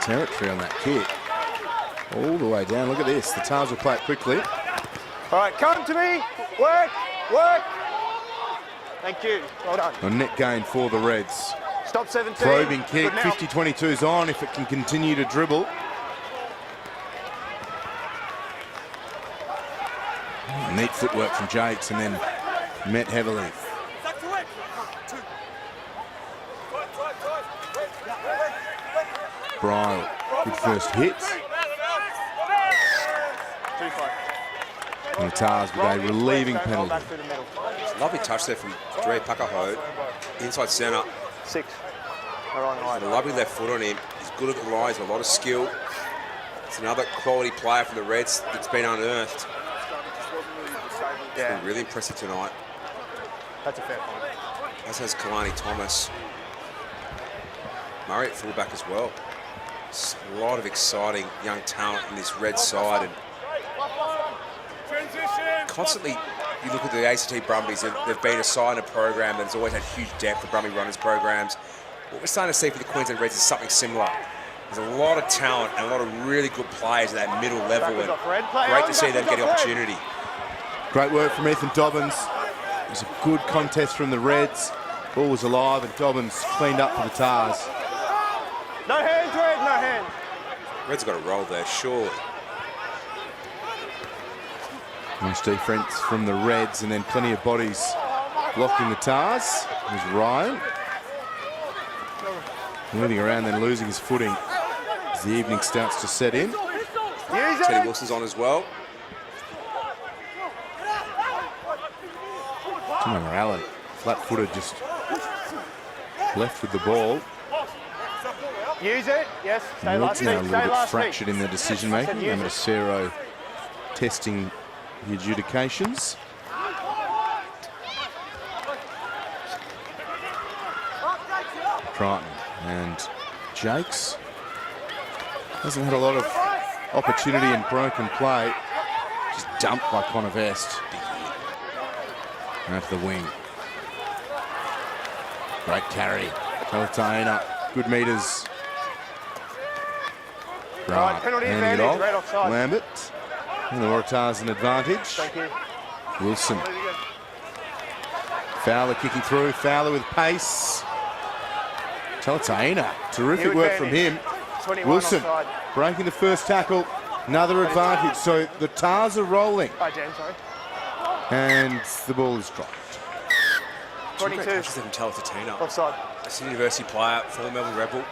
S3: territory on that kick. All the way down. Look at this. The Tars will play it quickly.
S5: All right, come to me. Work, work. Thank you. Well done.
S3: A net gain for the Reds.
S5: Stop 17.
S3: Probing kick. 50-22's on if it can continue to dribble. Neat footwork from Jakes and then met heavily. Bryle, good first hit. And the Tars with a relieving penalty.
S4: Lovely touch there from Dre Pakaho, inside centre.
S5: 6.
S4: A lovely left foot on him. He's good at the lines, a lot of skill. It's another quality player from the Reds that's been unearthed.
S5: Yeah.
S4: Been really impressive tonight.
S5: That's a fair point.
S4: As has Kalani Thomas. Murray at fullback as well. It's a lot of exciting young talent in this Red side, and constantly you look at the ACT Brumbies, they've been assigned a program that's always had huge depth, the Brumby Runners programs. What we're starting to see for the Queensland Reds is something similar. There's a lot of talent and a lot of really good players at that middle level, and great to see them getting opportunity.
S3: Great work from Ethan Dobbins. It was a good contest from the Reds. Ball was alive and Dobbins cleaned up for the Tars.
S5: No hands, Red, no hands.
S4: Red's got a roll there, surely.
S3: Nice defence from the Reds, and then plenty of bodies blocking the Tars. There's Ryan. Moving around, then losing his footing as the evening starts to set in.
S4: Teddy Wilson's on as well.
S3: Timmy Allen, flat-footed, just left with the ball.
S5: Use it, yes. Stay
S3: Woods
S5: last
S3: now a
S5: week,
S3: little
S5: stay
S3: bit
S5: last
S3: fractured
S5: week.
S3: in their decision-making. And Macero testing the adjudications. Crichton and Jakes. Hasn't had a lot of opportunity in broken play. Just dumped by Connor Vest. Out to the wing. Great carry. Talataina, good meters. Right,
S5: penalty
S3: handing it off.
S5: advantage, red offside.
S3: Lambert. And the Waratahs an advantage.
S5: Thank you.
S3: Wilson. Fowler kicking through. Fowler with pace. Talataina. Terrific work from him. Wilson breaking the first tackle. Another advantage. So the Tars are rolling.
S5: Hi, Dan, sorry.
S3: And the ball is dropped.
S5: 22.
S4: Touches from Talataina.
S5: Offside.
S4: It's a university player, former Melbourne Rebel.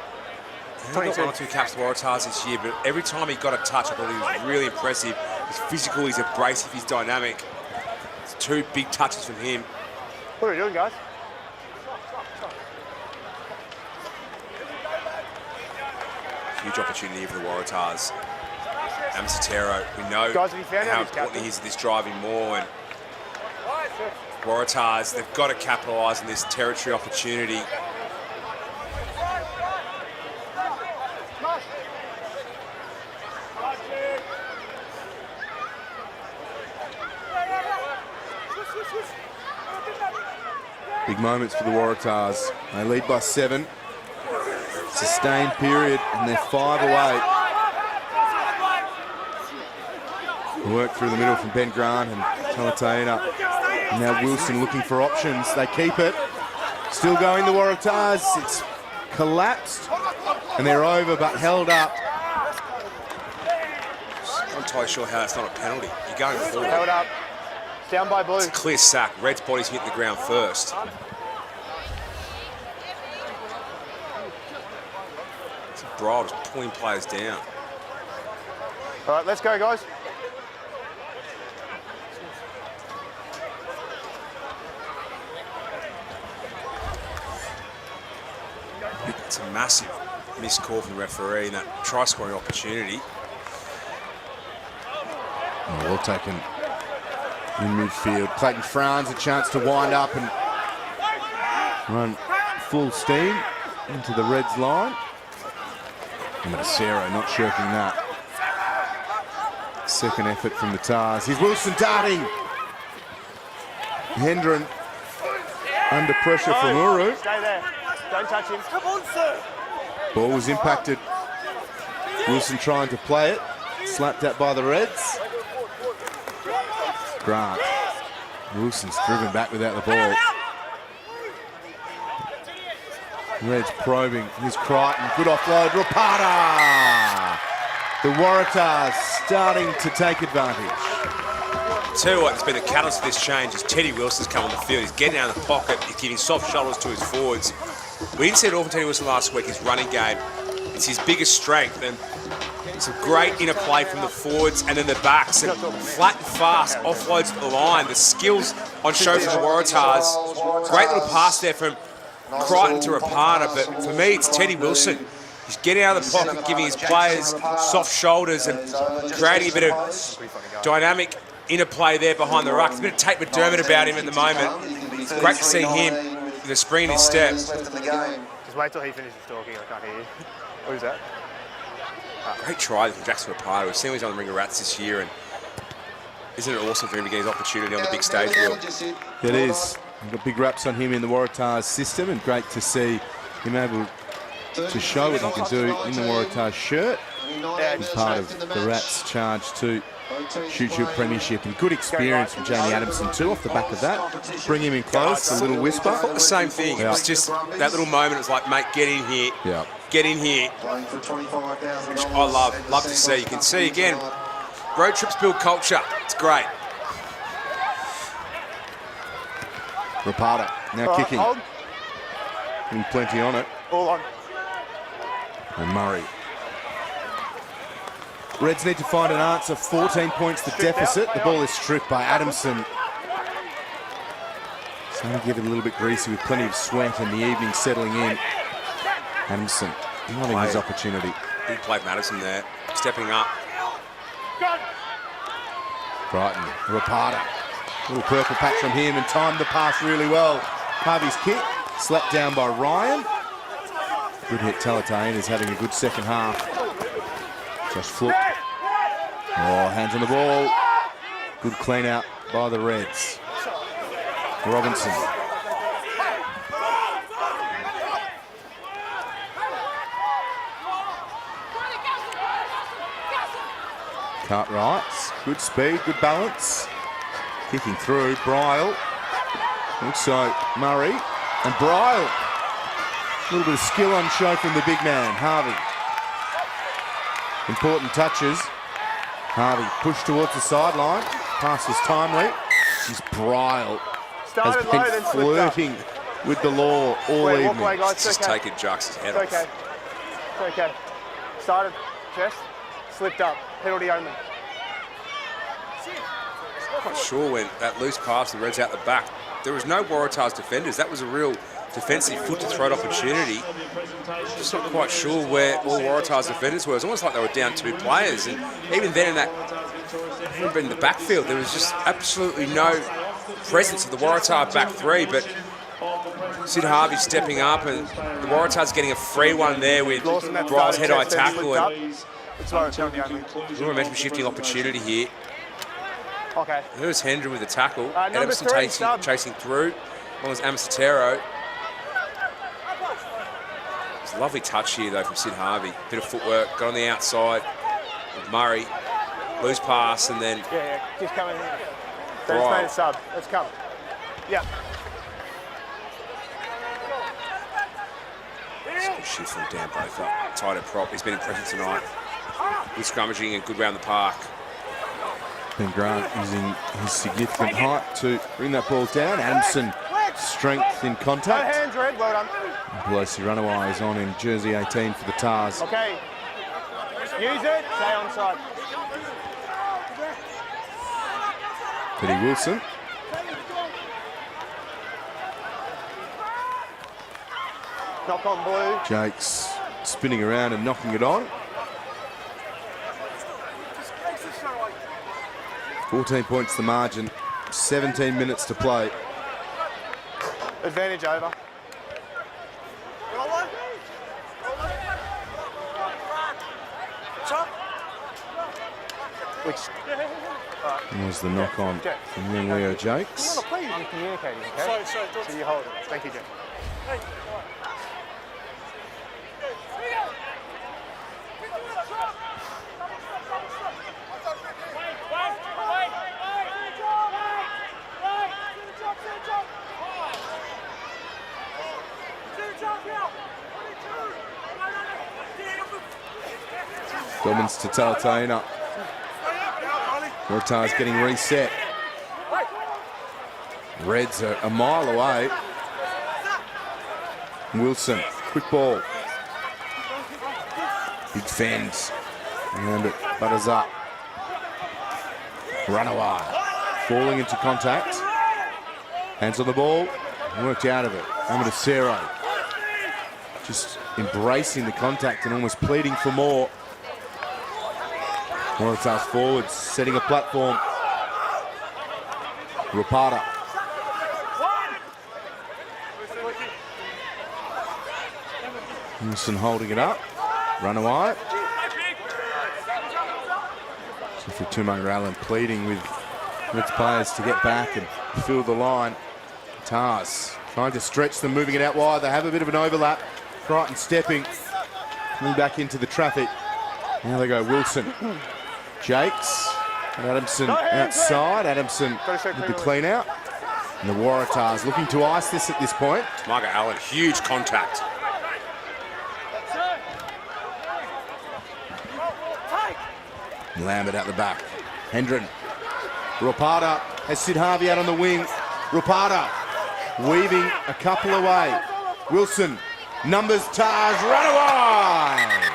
S4: He got 1 or 2 caps for Waratahs this year, but every time he got a touch, I thought he was really impressive. He's physical, he's abrasive, he's dynamic. It's 2 big touches from him.
S5: What are we doing, guys?
S4: Huge opportunity for the Waratahs. Amasatero, we know
S5: Guys, have you found
S4: how
S5: out
S4: important he is at this driving more, and Waratahs, they've got to capitalise on this territory opportunity.
S3: Big moments for the Waratahs. They lead by 7. Sustained period, and they're 5 away. Work through the middle from Ben Grant and Talataina. And now Wilson looking for options. They keep it. Still going the Waratahs. It's collapsed. And they're over, but held up.
S4: I'm not entirely sure how that's not a penalty. You're going forward.
S5: Held up. Down by blue.
S4: It's a clear sack. Red's body's hitting the ground first. Bryall just pulling players down.
S5: All right, let's go, guys.
S4: It's a massive missed call from the referee in that try-scoring opportunity.
S3: Oh, well taken in midfield. Clayton Franz a chance to wind up and run full steam into the Reds line. And Matasero not shirking that. Second effort from the Tars. Here's Wilson darting. Hendren under pressure from Uru.
S5: Stay there. Don't touch him. Come on, sir.
S3: Ball was impacted. Wilson trying to play it. Slapped at by the Reds. Grant. Wilson's driven back without the ball. Reds probing. Here's Crichton. Good offload. Rapata. The Waratahs starting to take advantage.
S4: Tell you what, it's been the catalyst of this change is Teddy Wilson's come on the field. He's getting out of the pocket. He's giving soft shoulders to his forwards. We didn't see it all from Teddy Wilson last week, his running game. It's his biggest strength, and it's a great interplay from the forwards and then the backs. And flat and fast, offloads at the line. The skills on show for the Waratahs. Great little pass there from Crichton to Rapana, but for me, it's Teddy Wilson. He's getting out of the pocket, giving his players soft shoulders and creating a bit of dynamic interplay there behind the ruck. There's a bit of Tate McDermott about him at the moment. It's great to see him with a spring in his step.
S5: Just wait till he finishes talking. I can't hear you. What is that?
S4: Great try from Jackson Rapana. We've seen him on the Ring of Rats this year, and isn't it awesome for him to get his opportunity on the big stage, Will?
S3: It is. We've got big raps on him in the Waratahs system, and great to see him able to show what he can do in the Waratahs shirt. He's part of the Rats' charge to shoot your premiership, and good experience from Jamie Adamson too off the back of that. Bring him in close, a little whisper.
S4: I thought the same thing. It was just that little moment. It was like, mate, get in here.
S3: Yeah.
S4: Get in here. Which I love to see. You can see again, road trips build culture. It's great.
S3: Rapata now kicking. And plenty on it.
S5: All on.
S3: And Murray. Reds need to find an answer. 14 points the deficit. The ball is stripped by Adamson. Starting to get it a little bit greasy with plenty of sweat and the evening settling in. Adamson having his opportunity.
S4: Big play from Adamson there, stepping up.
S3: Brighton, Rapata. Little purple patch from him and timed the pass really well. Harvey's kick, slapped down by Ryan. Good hit. Talatain is having a good second half. Josh Flook. Oh, hands on the ball. Good clean out by the Reds. Robinson. Cartwrights. Good speed, good balance. Kicking through. Bryall. Also Murray. And Bryall. A little bit of skill on show from the big man, Harvey. Important touches. Harvey pushed towards the sideline. Pass was timely. He's Bryall has been flirting with the law all evening.
S5: Walk away, guys.
S4: Just taking Jux' head off.
S5: It's okay. Started, chest, slipped up. Penalty only.
S4: I'm not sure when that loose pass, the Reds out the back, there was no Waratahs defenders. That was a real defensive foot-to-throat opportunity. Just not quite sure where all Waratahs defenders were. It was almost like they were down 2 players. And even then in the backfield, there was just absolutely no presence of the Waratah back three. But Sid Harvey stepping up, and the Waratahs getting a free one there with Bryall's head-eye tackle. And a momentum shifting opportunity here.
S5: Okay.
S4: There's Hendren with the tackle. Adamson chasing through. As long as Amasatero. It's a lovely touch here, though, from Sid Harvey. Bit of footwork. Got on the outside with Murray. Loose pass, and then...
S5: Yeah. Just come in here. Don't stay a sub. Let's come. Yeah.
S4: shift from Dan Baker. Tighter prop. He's been impressive tonight. Good scrummaging and good round the park.
S3: Ben Grant using his significant height to bring that ball down. Adamson, strength in contact.
S5: No hands, Red. Well done.
S3: Pelosi Runaway is on in jersey 18 for the Tars.
S5: Okay. Use it. Stay onside.
S3: Eddie Wilson.
S5: Knock on blue.
S3: Jakes spinning around and knocking it on. 14 points the margin. 17 minutes to play.
S5: Advantage over. Which?
S3: There's the knock on from young Leo Jakes.
S5: I'm communicating, okay? So you hold it. Thank you, Jeff.
S3: Dobbins to Talataina. Waratahs getting reset. Reds are a mile away. Wilson, quick ball. Big fends. And it butters up. Runaway. Falling into contact. Hands on the ball. Worked out of it. Amadou just embracing the contact and almost pleading for more. Waratahs forwards, setting a platform. Rapata. Wilson holding it up. Runaway. So for Tumo Allen pleading with its players to get back and fill the line. Tars trying to stretch them, moving it out wide. They have a bit of an overlap. Crichton stepping, coming back into the traffic. Now they go Wilson. Jakes and Adamson outside. Adamson with the clean out. And the Waratahs looking to ice this at this point.
S4: Margaret Allen, huge contact.
S3: Lambert out the back. Hendren. Rapata has Sid Harvey out on the wing. Rapata weaving a couple away. Wilson. Numbers Tars. Runaway!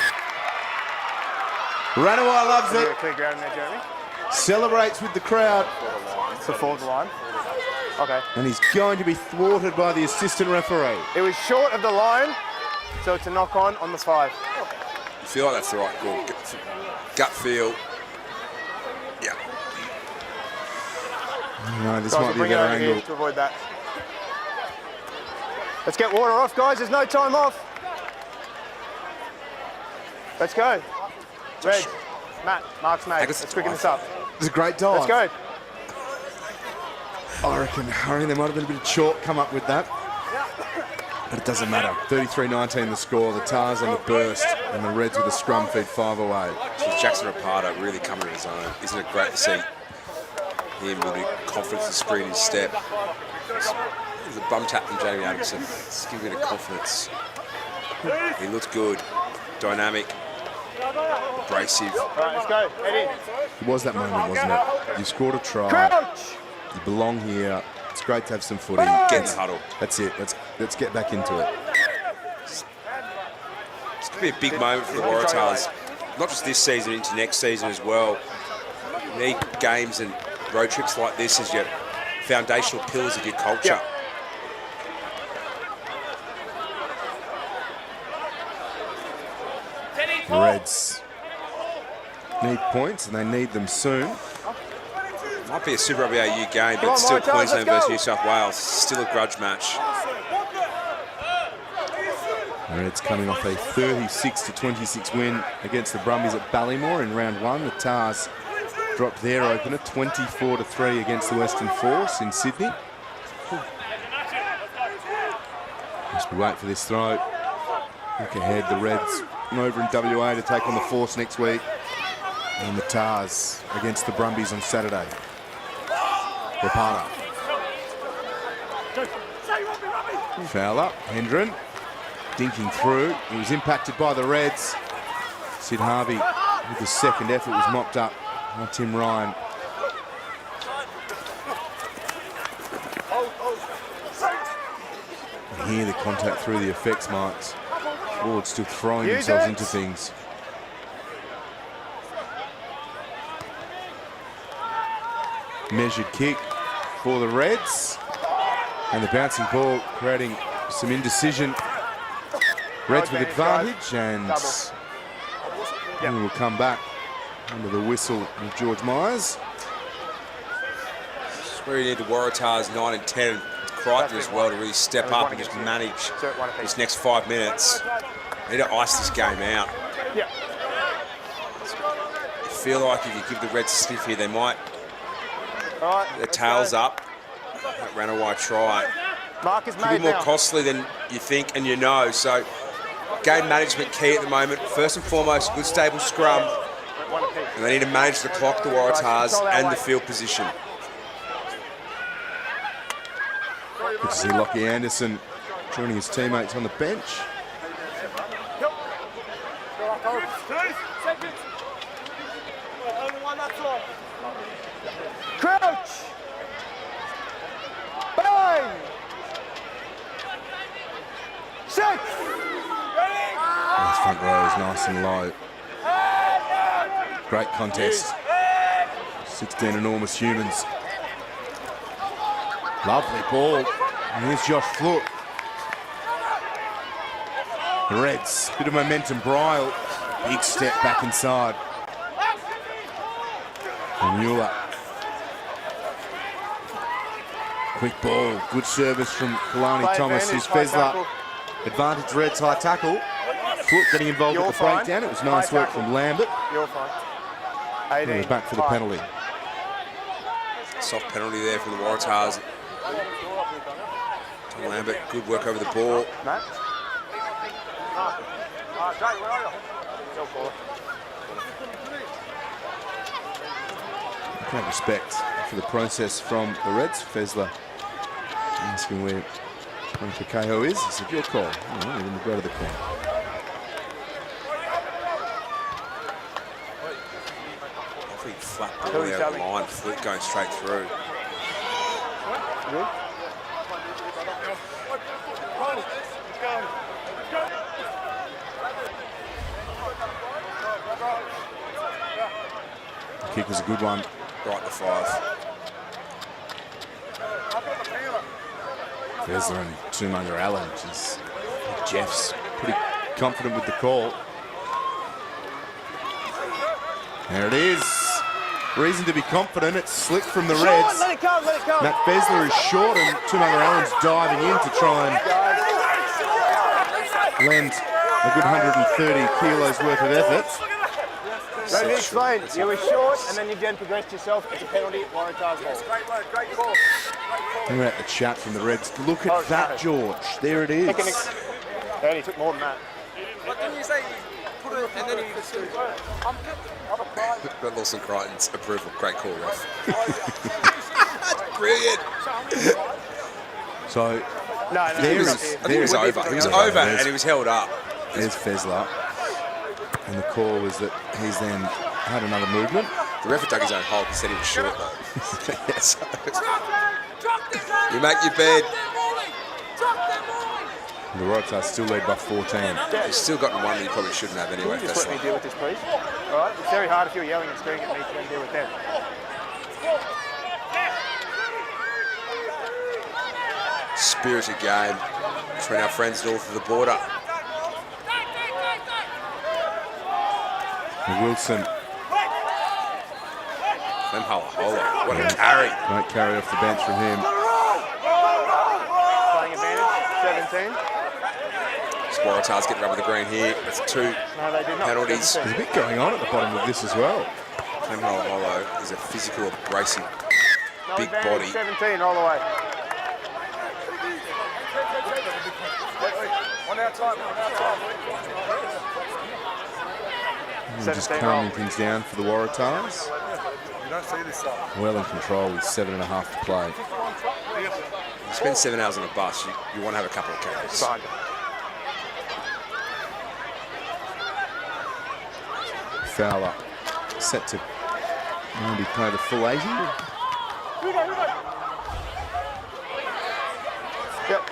S3: Runaway loves it.
S5: Clear ground there, Jeremy.
S3: Celebrates with the crowd.
S5: Before the line. Okay.
S3: And he's going to be thwarted by the assistant referee.
S5: It was short of the line, so it's a knock on the 5.
S4: You feel like that's the right call. Gut feel. Yeah.
S3: No, this
S5: Guys,
S3: might be a
S5: bring it
S3: better
S5: over here
S3: angle.
S5: to avoid that. Let's get water off, guys. There's no time off. Let's go. Red, Matt, Mark's mate. Let's quicken this up.
S3: It's a great dive.
S5: Let's go.
S3: I reckon there might have been a bit of chalk come up with that. But it doesn't matter. 33-19 the score. The Tars on the burst and the Reds with a scrum feed 5 away.
S4: Jackson Rapata really coming to his own. Isn't it great to see him with the confidence and speed in his step? There's a bum tap from Jamie Adamson. Just give him a bit of confidence. He looks good, dynamic, abrasive.
S5: All right, let's go. Head
S3: It was that moment, wasn't it? You scored a try.
S5: Crouch!
S3: You belong here. It's great to have some footy.
S4: Get in the huddle.
S3: That's it. Let's get back into it.
S4: It's going to be a big moment for the Waratahs. Not just this season, into next season as well. You need games and road trips like this as your foundational pillars of your culture.
S3: The Reds need points, and they need them soon.
S4: Might be a Super Rugby Au game, but
S5: Come on,
S4: still
S5: Waratahs,
S4: Queensland
S5: let's
S4: versus
S5: go.
S4: New South Wales. Still a grudge match.
S3: The Reds coming off a 36-26 win against the Brumbies at Ballymore in round 1. The Tars dropped their opener 24-3 against the Western Force in Sydney. As we wait for this throw, look ahead, the Reds over in WA to take on the Force next week. And the Tars against the Brumbies on Saturday. Rapata. Fowler, Hendren. dinking through. He was impacted by the Reds. Sid Harvey with the second effort was mopped up by Tim Ryan. You hear the contact through the effects marks. Forwards still throwing themselves into things. Measured kick for the Reds. And the bouncing ball creating some indecision. Reds with advantage, and we will come back under the whistle of George Myers.
S4: It's where you need the Waratahs 9 and 10, Crichton as well, to really step up and just manage this next 5 minutes. They need to ice this game out. I feel like if you give the Reds a sniff here, they might. Their tails up. That ran a wide try. Could be more costly than you think and you know. So game management key at the moment. First and foremost, good stable scrum. And they need to manage the clock, the Waratahs, and the field position.
S3: Good to see Lockie Anderson joining his teammates on the bench.
S5: Crouch! Bang! Six!
S3: This front row is nice and low. Great contest. 16 enormous humans. Lovely ball. And here's Josh Flook. The Reds, bit of momentum. Bryle, big step back inside. And Mueller. Quick ball, good service from Kalani Thomas. Here's Fezler. Advantage Reds, high tackle. Flook getting involved with the breakdown. It was nice work from Lambert.
S5: You're fine.
S3: He's back for the penalty.
S4: Soft penalty there from the Waratahs. Tom Lambert, good work over the ball.
S3: Great respect for the process from the Reds. Fezler asking where Tony Cacaho is. He said, your call. Oh, then we'll go to the corner.
S4: Lovely flat ball there at the line. Flip going straight through.
S3: The kick was a good one.
S4: Right in the 5.
S3: Fezler and Tumunga Allen, which is Jeff's pretty confident with the call. There it is. Reason to be confident. It's slick from the Reds.
S5: Let it go, let it go.
S3: Matt Fezler is short and Tumunga Allen's diving in to try and lend a good 130 kilos worth of effort.
S5: Let me explain. You were short and then you then progressed yourself. It's a penalty. Waratahs ball. Great work, great call.
S3: We're at the chat from the Reds. Look at that, George. There it is.
S5: And he took more than that.
S4: What didn't you say? Put it and then he... But Lawson Crichton's approval. Great call, ref. That's brilliant.
S3: So,
S4: I think he was over. He was over and he was held up.
S3: There's Fezler. And the call was that he's then had another movement.
S4: The ref dug his own hole. He said he was short, though. Yes. You make your bed.
S3: The Waratahs still lead by 14.
S4: He's still gotten one that he probably shouldn't have anyway.
S5: Can you just let me deal with this, please? All right? It's very hard if you're yelling and screaming at me to then deal with them.
S4: Spirited game between our friends north of the border.
S3: Wilson.
S4: Clem Halahola, what a carry.
S3: Great carry off the bench from him.
S5: Playing advantage, 17.
S4: Waratahs getting up with the green here. That's 2 penalties.
S3: There's a bit going on at the bottom of this as well.
S4: Clem Halahola is a physical, abrasive, big body.
S5: 17 all the way.
S3: Just calming things down for the Waratahs.
S11: You don't see this side.
S3: Well in control with 7.5 to play.
S4: You spend 7 hours on a bus, you want to have a couple of carries.
S3: Fowler set to maybe play the full 80.
S5: Yep.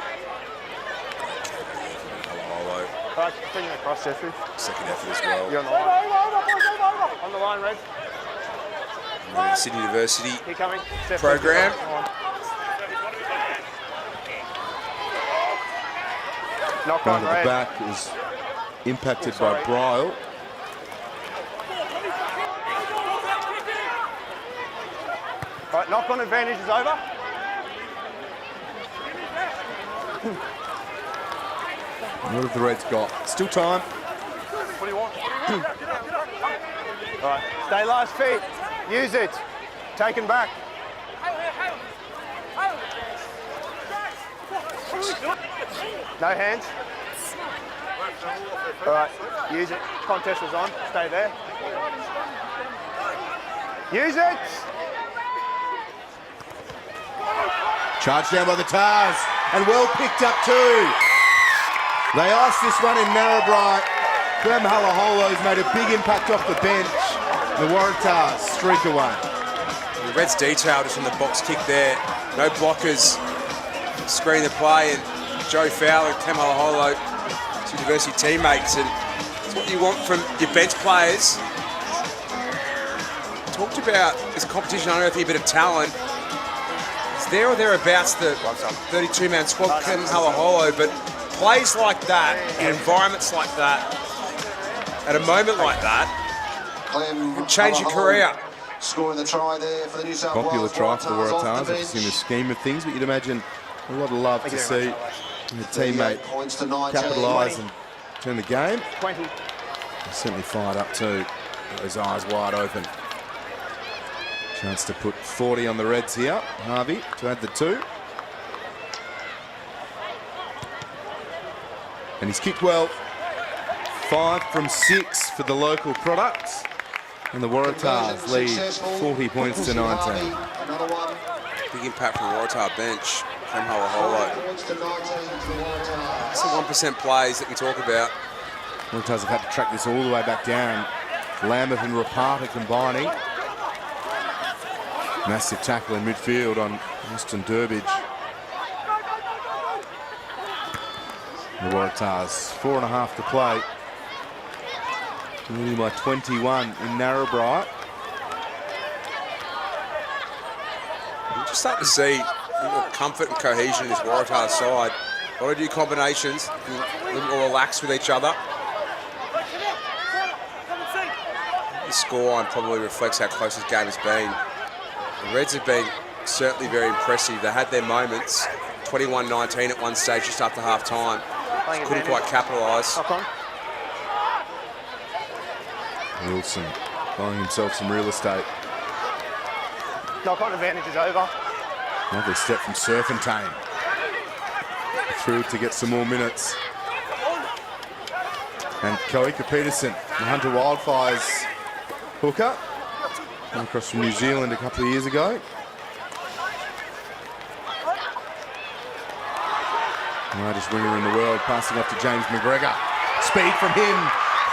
S5: Right, bring it across, Jeffrey.
S4: Second effort as well.
S5: You're on the line. On the line, Red.
S4: Sydney University
S5: Here coming.
S4: program.
S5: Knock
S3: Down
S5: on,
S3: to the
S5: Red.
S3: back is impacted by Bryle.
S5: Right, knock on advantage is over.
S3: What have the Reds got? Still time.
S5: What do you want? All right, stay last feet. Use it. Taken back. No hands. All right, use it. Contest was on. Stay there. Use it.
S3: Charged down by the Tars, and well picked up too. They iced this one in Narrabri. Clem Halaholo's made a big impact off the bench. The Waratahs streak away.
S4: The Reds detail just on the box kick there. No blockers. Screen the play, and Joe Fowler and Clem Halaholo, two university teammates, and it's what you want from your bench players. Talked about this competition unearthing a bit of talent. It's there or thereabouts the 32-man squad, Clem Halaholo, but plays like that, in environments like that, at a moment like that, can change your career.
S1: Scoring the try there for the New South Wales
S3: Popular try for the Waratahs,
S1: Waratahs,
S3: just in the scheme of things, but you'd imagine a lot of love to see the teammate capitalise and turn the game.
S5: 20.
S3: He's certainly fired up too. Got his eyes wide open. Chance to put 40 on the Reds here. Harvey to add the 2. And he's kicked well. 5 from 6 for the local products. And the Waratahs lead 40 points to 19.
S4: Big impact from the Waratah bench. Clem Halaholo. It's the 1% plays that we talk about.
S3: Waratahs have had to track this all the way back down. Lambert and Rapata combining. Massive tackle in midfield on Austin Durbidge. The Waratahs, 4.5 to play. Leading by 21 in Narrabri.
S4: You just start to see comfort and cohesion in this Waratahs side. A lot of new combinations, a little more relaxed with each other. The scoreline probably reflects how close this game has been. The Reds have been certainly very impressive. They had their moments. 21-19 at one stage just after half time. Couldn't quite capitalise.
S3: Wilson buying himself some real estate.
S5: Knock-on advantage is over.
S3: Lovely step from Serpentine. Through to get some more minutes. And Koika Peterson, the Hunter Wildfires hooker. Came across from New Zealand a couple of years ago. The largest winger in the world, passing off to James McGregor. Speed from him.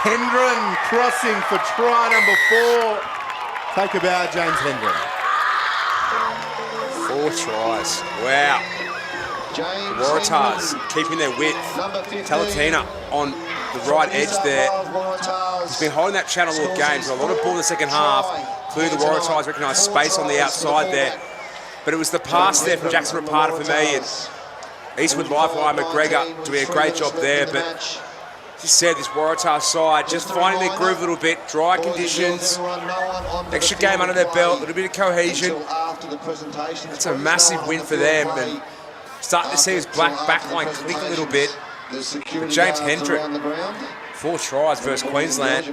S3: Hendren crossing for try number 4. Take a bow, James Hendren.
S4: 4 tries. Wow. The Waratahs keeping their width. Talatina on the right edge there. He's been holding that channel all game. So a lot of ball in the second half. Clearly the Waratahs recognised space on the outside there. But it was the pass there from Jackson Rapata for me. And Eastwood Lifeline McGregor doing a great job there. But as you said, this Waratah side just finding their groove a little bit. Dry conditions. Extra game under their belt. A little bit of cohesion. It's a massive win for them. And starting to see his black backline click a little bit. But James Hendrick, 4 tries versus Queensland.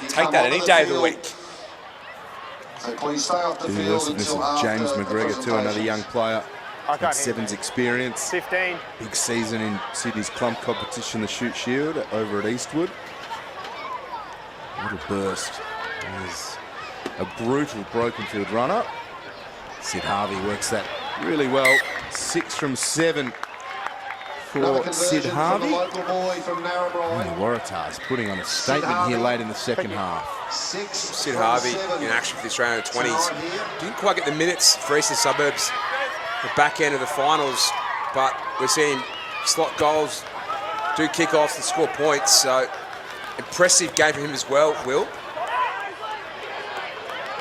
S4: Take that any day of the week.
S3: The elusiveness of James McGregor too, another young player. Sevens experience.
S5: 15.
S3: Big season in Sydney's clump competition, the Shoot Shield over at Eastwood. Little burst. There's a brutal broken field runner. Sid Harvey works that really well. 6 from 7 for Sid Harvey.
S1: Local boy from Narrabri.
S3: And the Waratahs putting on a statement here late in the second half.
S4: Sid Harvey in action for the Australian 20s. Didn't quite get the minutes for Eastern Suburbs, the back end of the finals, but we're seeing slot goals, do kickoffs and score points. So impressive game for him as well, Will.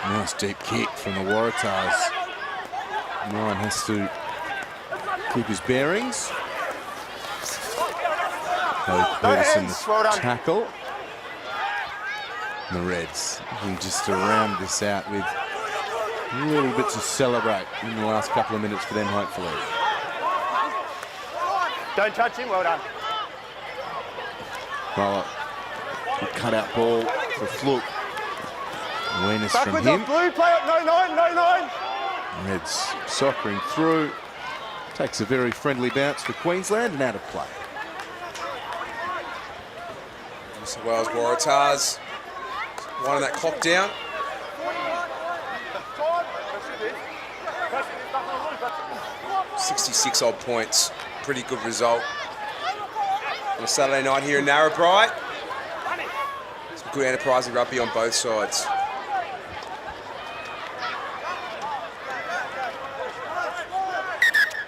S3: Nice deep kick from the Waratahs. Ryan has to keep his bearings. Peterson the tackle. And the Reds looking just to round this out with a little bit to celebrate in the last couple of minutes for them, hopefully.
S5: Don't touch him, well done.
S3: Well, good cut-out ball for Fluke. Awareness
S5: Backwards
S3: from him.
S5: on blue, play up, no nine.
S3: Reds soccering through. Takes a very friendly bounce for Queensland and out of play.
S4: New South Wales Waratahs winding that clock down. 66 odd points. Pretty good result on a Saturday night here in Narrabri. Some good enterprising rugby on both sides.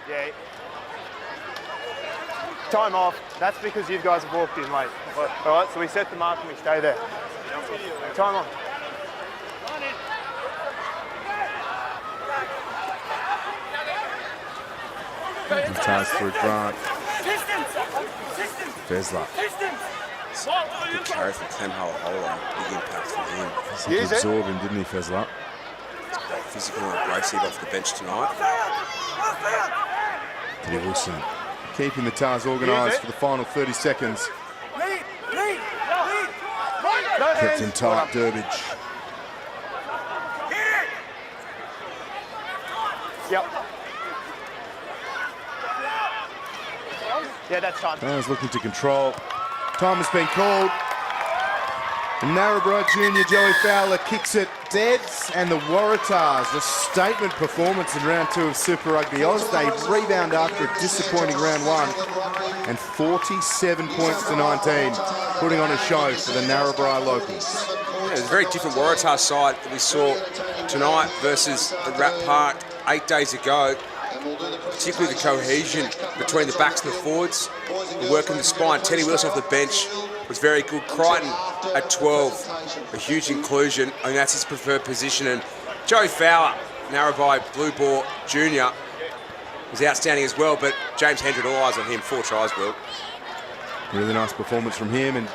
S5: Yeah. Time off. That's because you guys have walked in late. All right, so we set the mark and we stay there. Time on.
S3: Waratahs through Grant. Fezler.
S4: Good carry from Clem Halahola. Big impact from him.
S3: He absorbed him, didn't he, Fezler?
S4: Physical and aggressive off the bench tonight.
S3: Teddy Wilson keeping the Tars organised for the final 30 seconds. Kept in tight, Durbridge.
S5: Yep. Yeah, that's time.
S3: Tars looking to control. Time has been called. Narrabri junior Joey Fowler kicks it dead, and the Waratahs, a statement performance in round 2 of Super Rugby Aus. They rebound after a disappointing round 1, and 47 points to 19, putting on a show for the Narrabri locals.
S4: Yeah, it's a very different Waratahs side that we saw tonight versus the Rat Park 8 days ago. Particularly the cohesion between the backs and the forwards, working the spine. Teddy Wilson off the bench was very good. Crichton at 12, a huge inclusion. I think that's his preferred position. And Joey Fowler, Narrabri Blue Ball Junior, was outstanding as well. But James Hendren, all eyes on him. 4 tries, Will.
S3: Really nice performance from him, and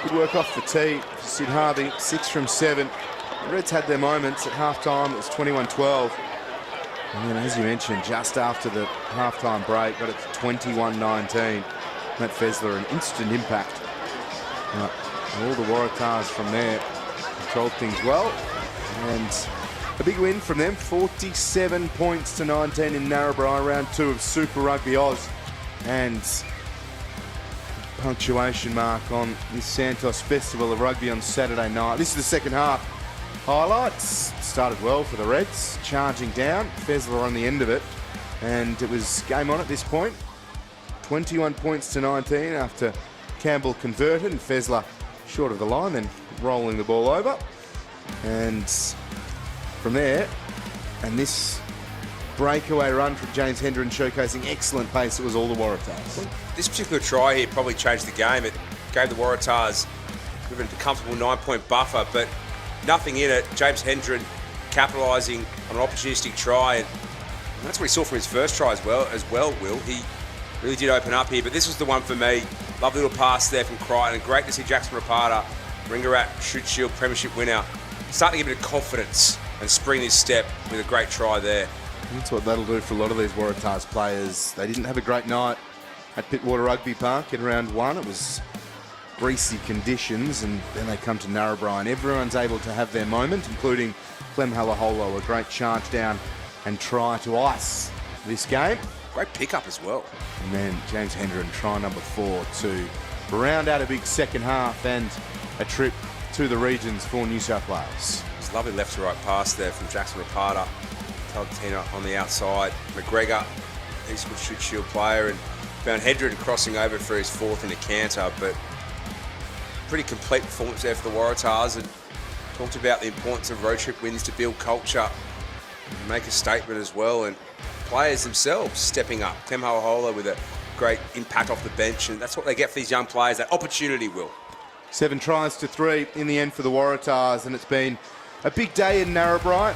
S3: good work off the tee for Sid Harvey. 6 from 7. The Reds had their moments at half-time. It was 21-12. And then, as you mentioned, just after the half-time break, got it to 21-19. Matt Fezler, an instant impact. All the Waratahs from there controlled things well. And a big win from them, 47 points to 19 in Narrabri, round 2 of Super Rugby Aus. And punctuation mark on this Santos Festival of Rugby on Saturday night. This is the second half. Highlights. Started well for the Reds, charging down. Fezler on the end of it, and it was game on at this point. 21 points to 19 after Campbell converted, and Fezler short of the line, then rolling the ball over. And from there, and this breakaway run from James Hendren showcasing excellent pace, it was all the Waratahs.
S4: This particular try here probably changed the game. It gave the Waratahs a comfortable 9-point buffer, but nothing in it. James Hendren capitalising on an opportunistic try, and that's what we saw from his first try as well, Will. He really did open up here, but this was the one for me. Lovely little pass there from Crichton, and great to see Jackson Rapata, Ringarat, Shoot Shield, Premiership winner, starting to get a bit of confidence and spring his step with a great try there.
S3: That's what that'll do for a lot of these Waratahs players. They didn't have a great night at Pittwater Rugby Park in round 1. It was greasy conditions, and then they come to Narrabri, and everyone's able to have their moment, including Clem Halaholo, a great charge down and try to ice this game.
S4: Great pickup as well.
S3: And then James Hendren, try number 4 to round out a big second half and a trip to the regions for New South Wales.
S4: It's a lovely left to right pass there from Jackson Rapata. Taltina on the outside. McGregor, he's a good shoot shield player, and Van Hedren crossing over for his fourth in a canter, but pretty complete performance there for the Waratahs, and talked about the importance of road trip wins to build culture, and make a statement as well, and players themselves stepping up. Tem Hauhola with a great impact off the bench, and that's what they get for these young players, that opportunity, Will.
S3: 7 tries to 3 in the end for the Waratahs, and it's been a big day in Narrabri.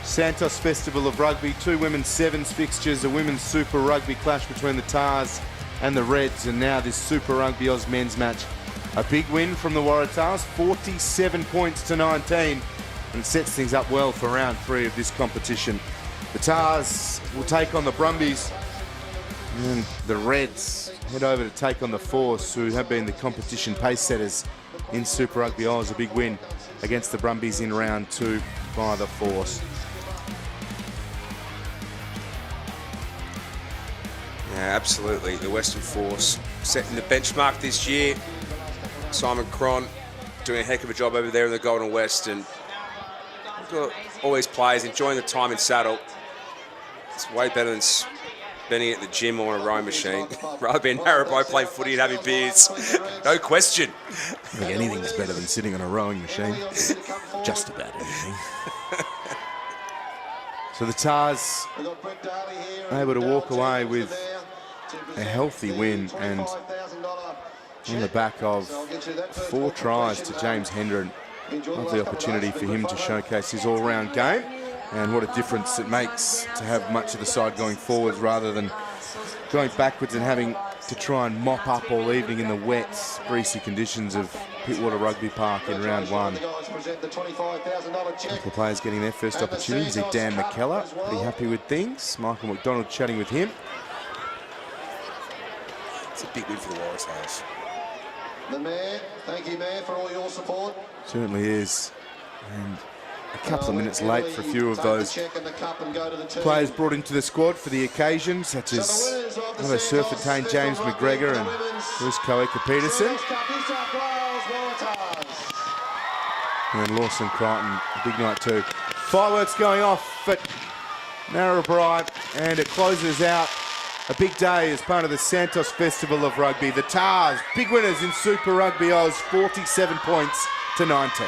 S3: Santos Festival of Rugby, 2 women's sevens fixtures, a women's Super Rugby clash between the Tars and the Reds, and now this Super Rugby Aus men's match. A big win from the Waratahs, 47 points to 19, and sets things up well for round 3 of this competition. The Tars will take on the Brumbies, and the Reds head over to take on the Force, who have been the competition pace setters in Super Rugby Aus. A big win against the Brumbies in round 2 by the Force.
S4: Yeah, absolutely. The Western Force setting the benchmark this year. Simon Cron doing a heck of a job over there in the Golden West, and all these players enjoying the time in saddle. It's way better than spending it at the gym or on a rowing machine. Rather be in Narrabri playing footy and having beers. No question.
S3: I think anything's better than sitting on a rowing machine. Just about anything. So the Tars able to walk away with a healthy win, and on the back of 4 tries to James Hendren. Lovely opportunity for him to showcase his all-round game, and what a difference it makes to have much of the side going forwards rather than going backwards and having to try and mop up all evening in the wet, greasy conditions of Pittwater Rugby Park in round 1. A couple of players getting their first opportunities. Dan McKellar, pretty happy with things. Michael McDonald chatting with him.
S4: It's a big win for the Waratahs.
S1: The Mayor, thank you, Mayor, for all your support.
S3: Certainly is. And a couple of minutes late for a few of those players brought into the squad for the occasion, such as another Surfertain James McGregor and Bruce Coeka-Peterson. And Lawson Crichton, a big night too. Fireworks going off at Narrabri, and it closes out a big day as part of the Santos Festival of Rugby. The Tars, big winners in Super Rugby Aus, 47 points to 19.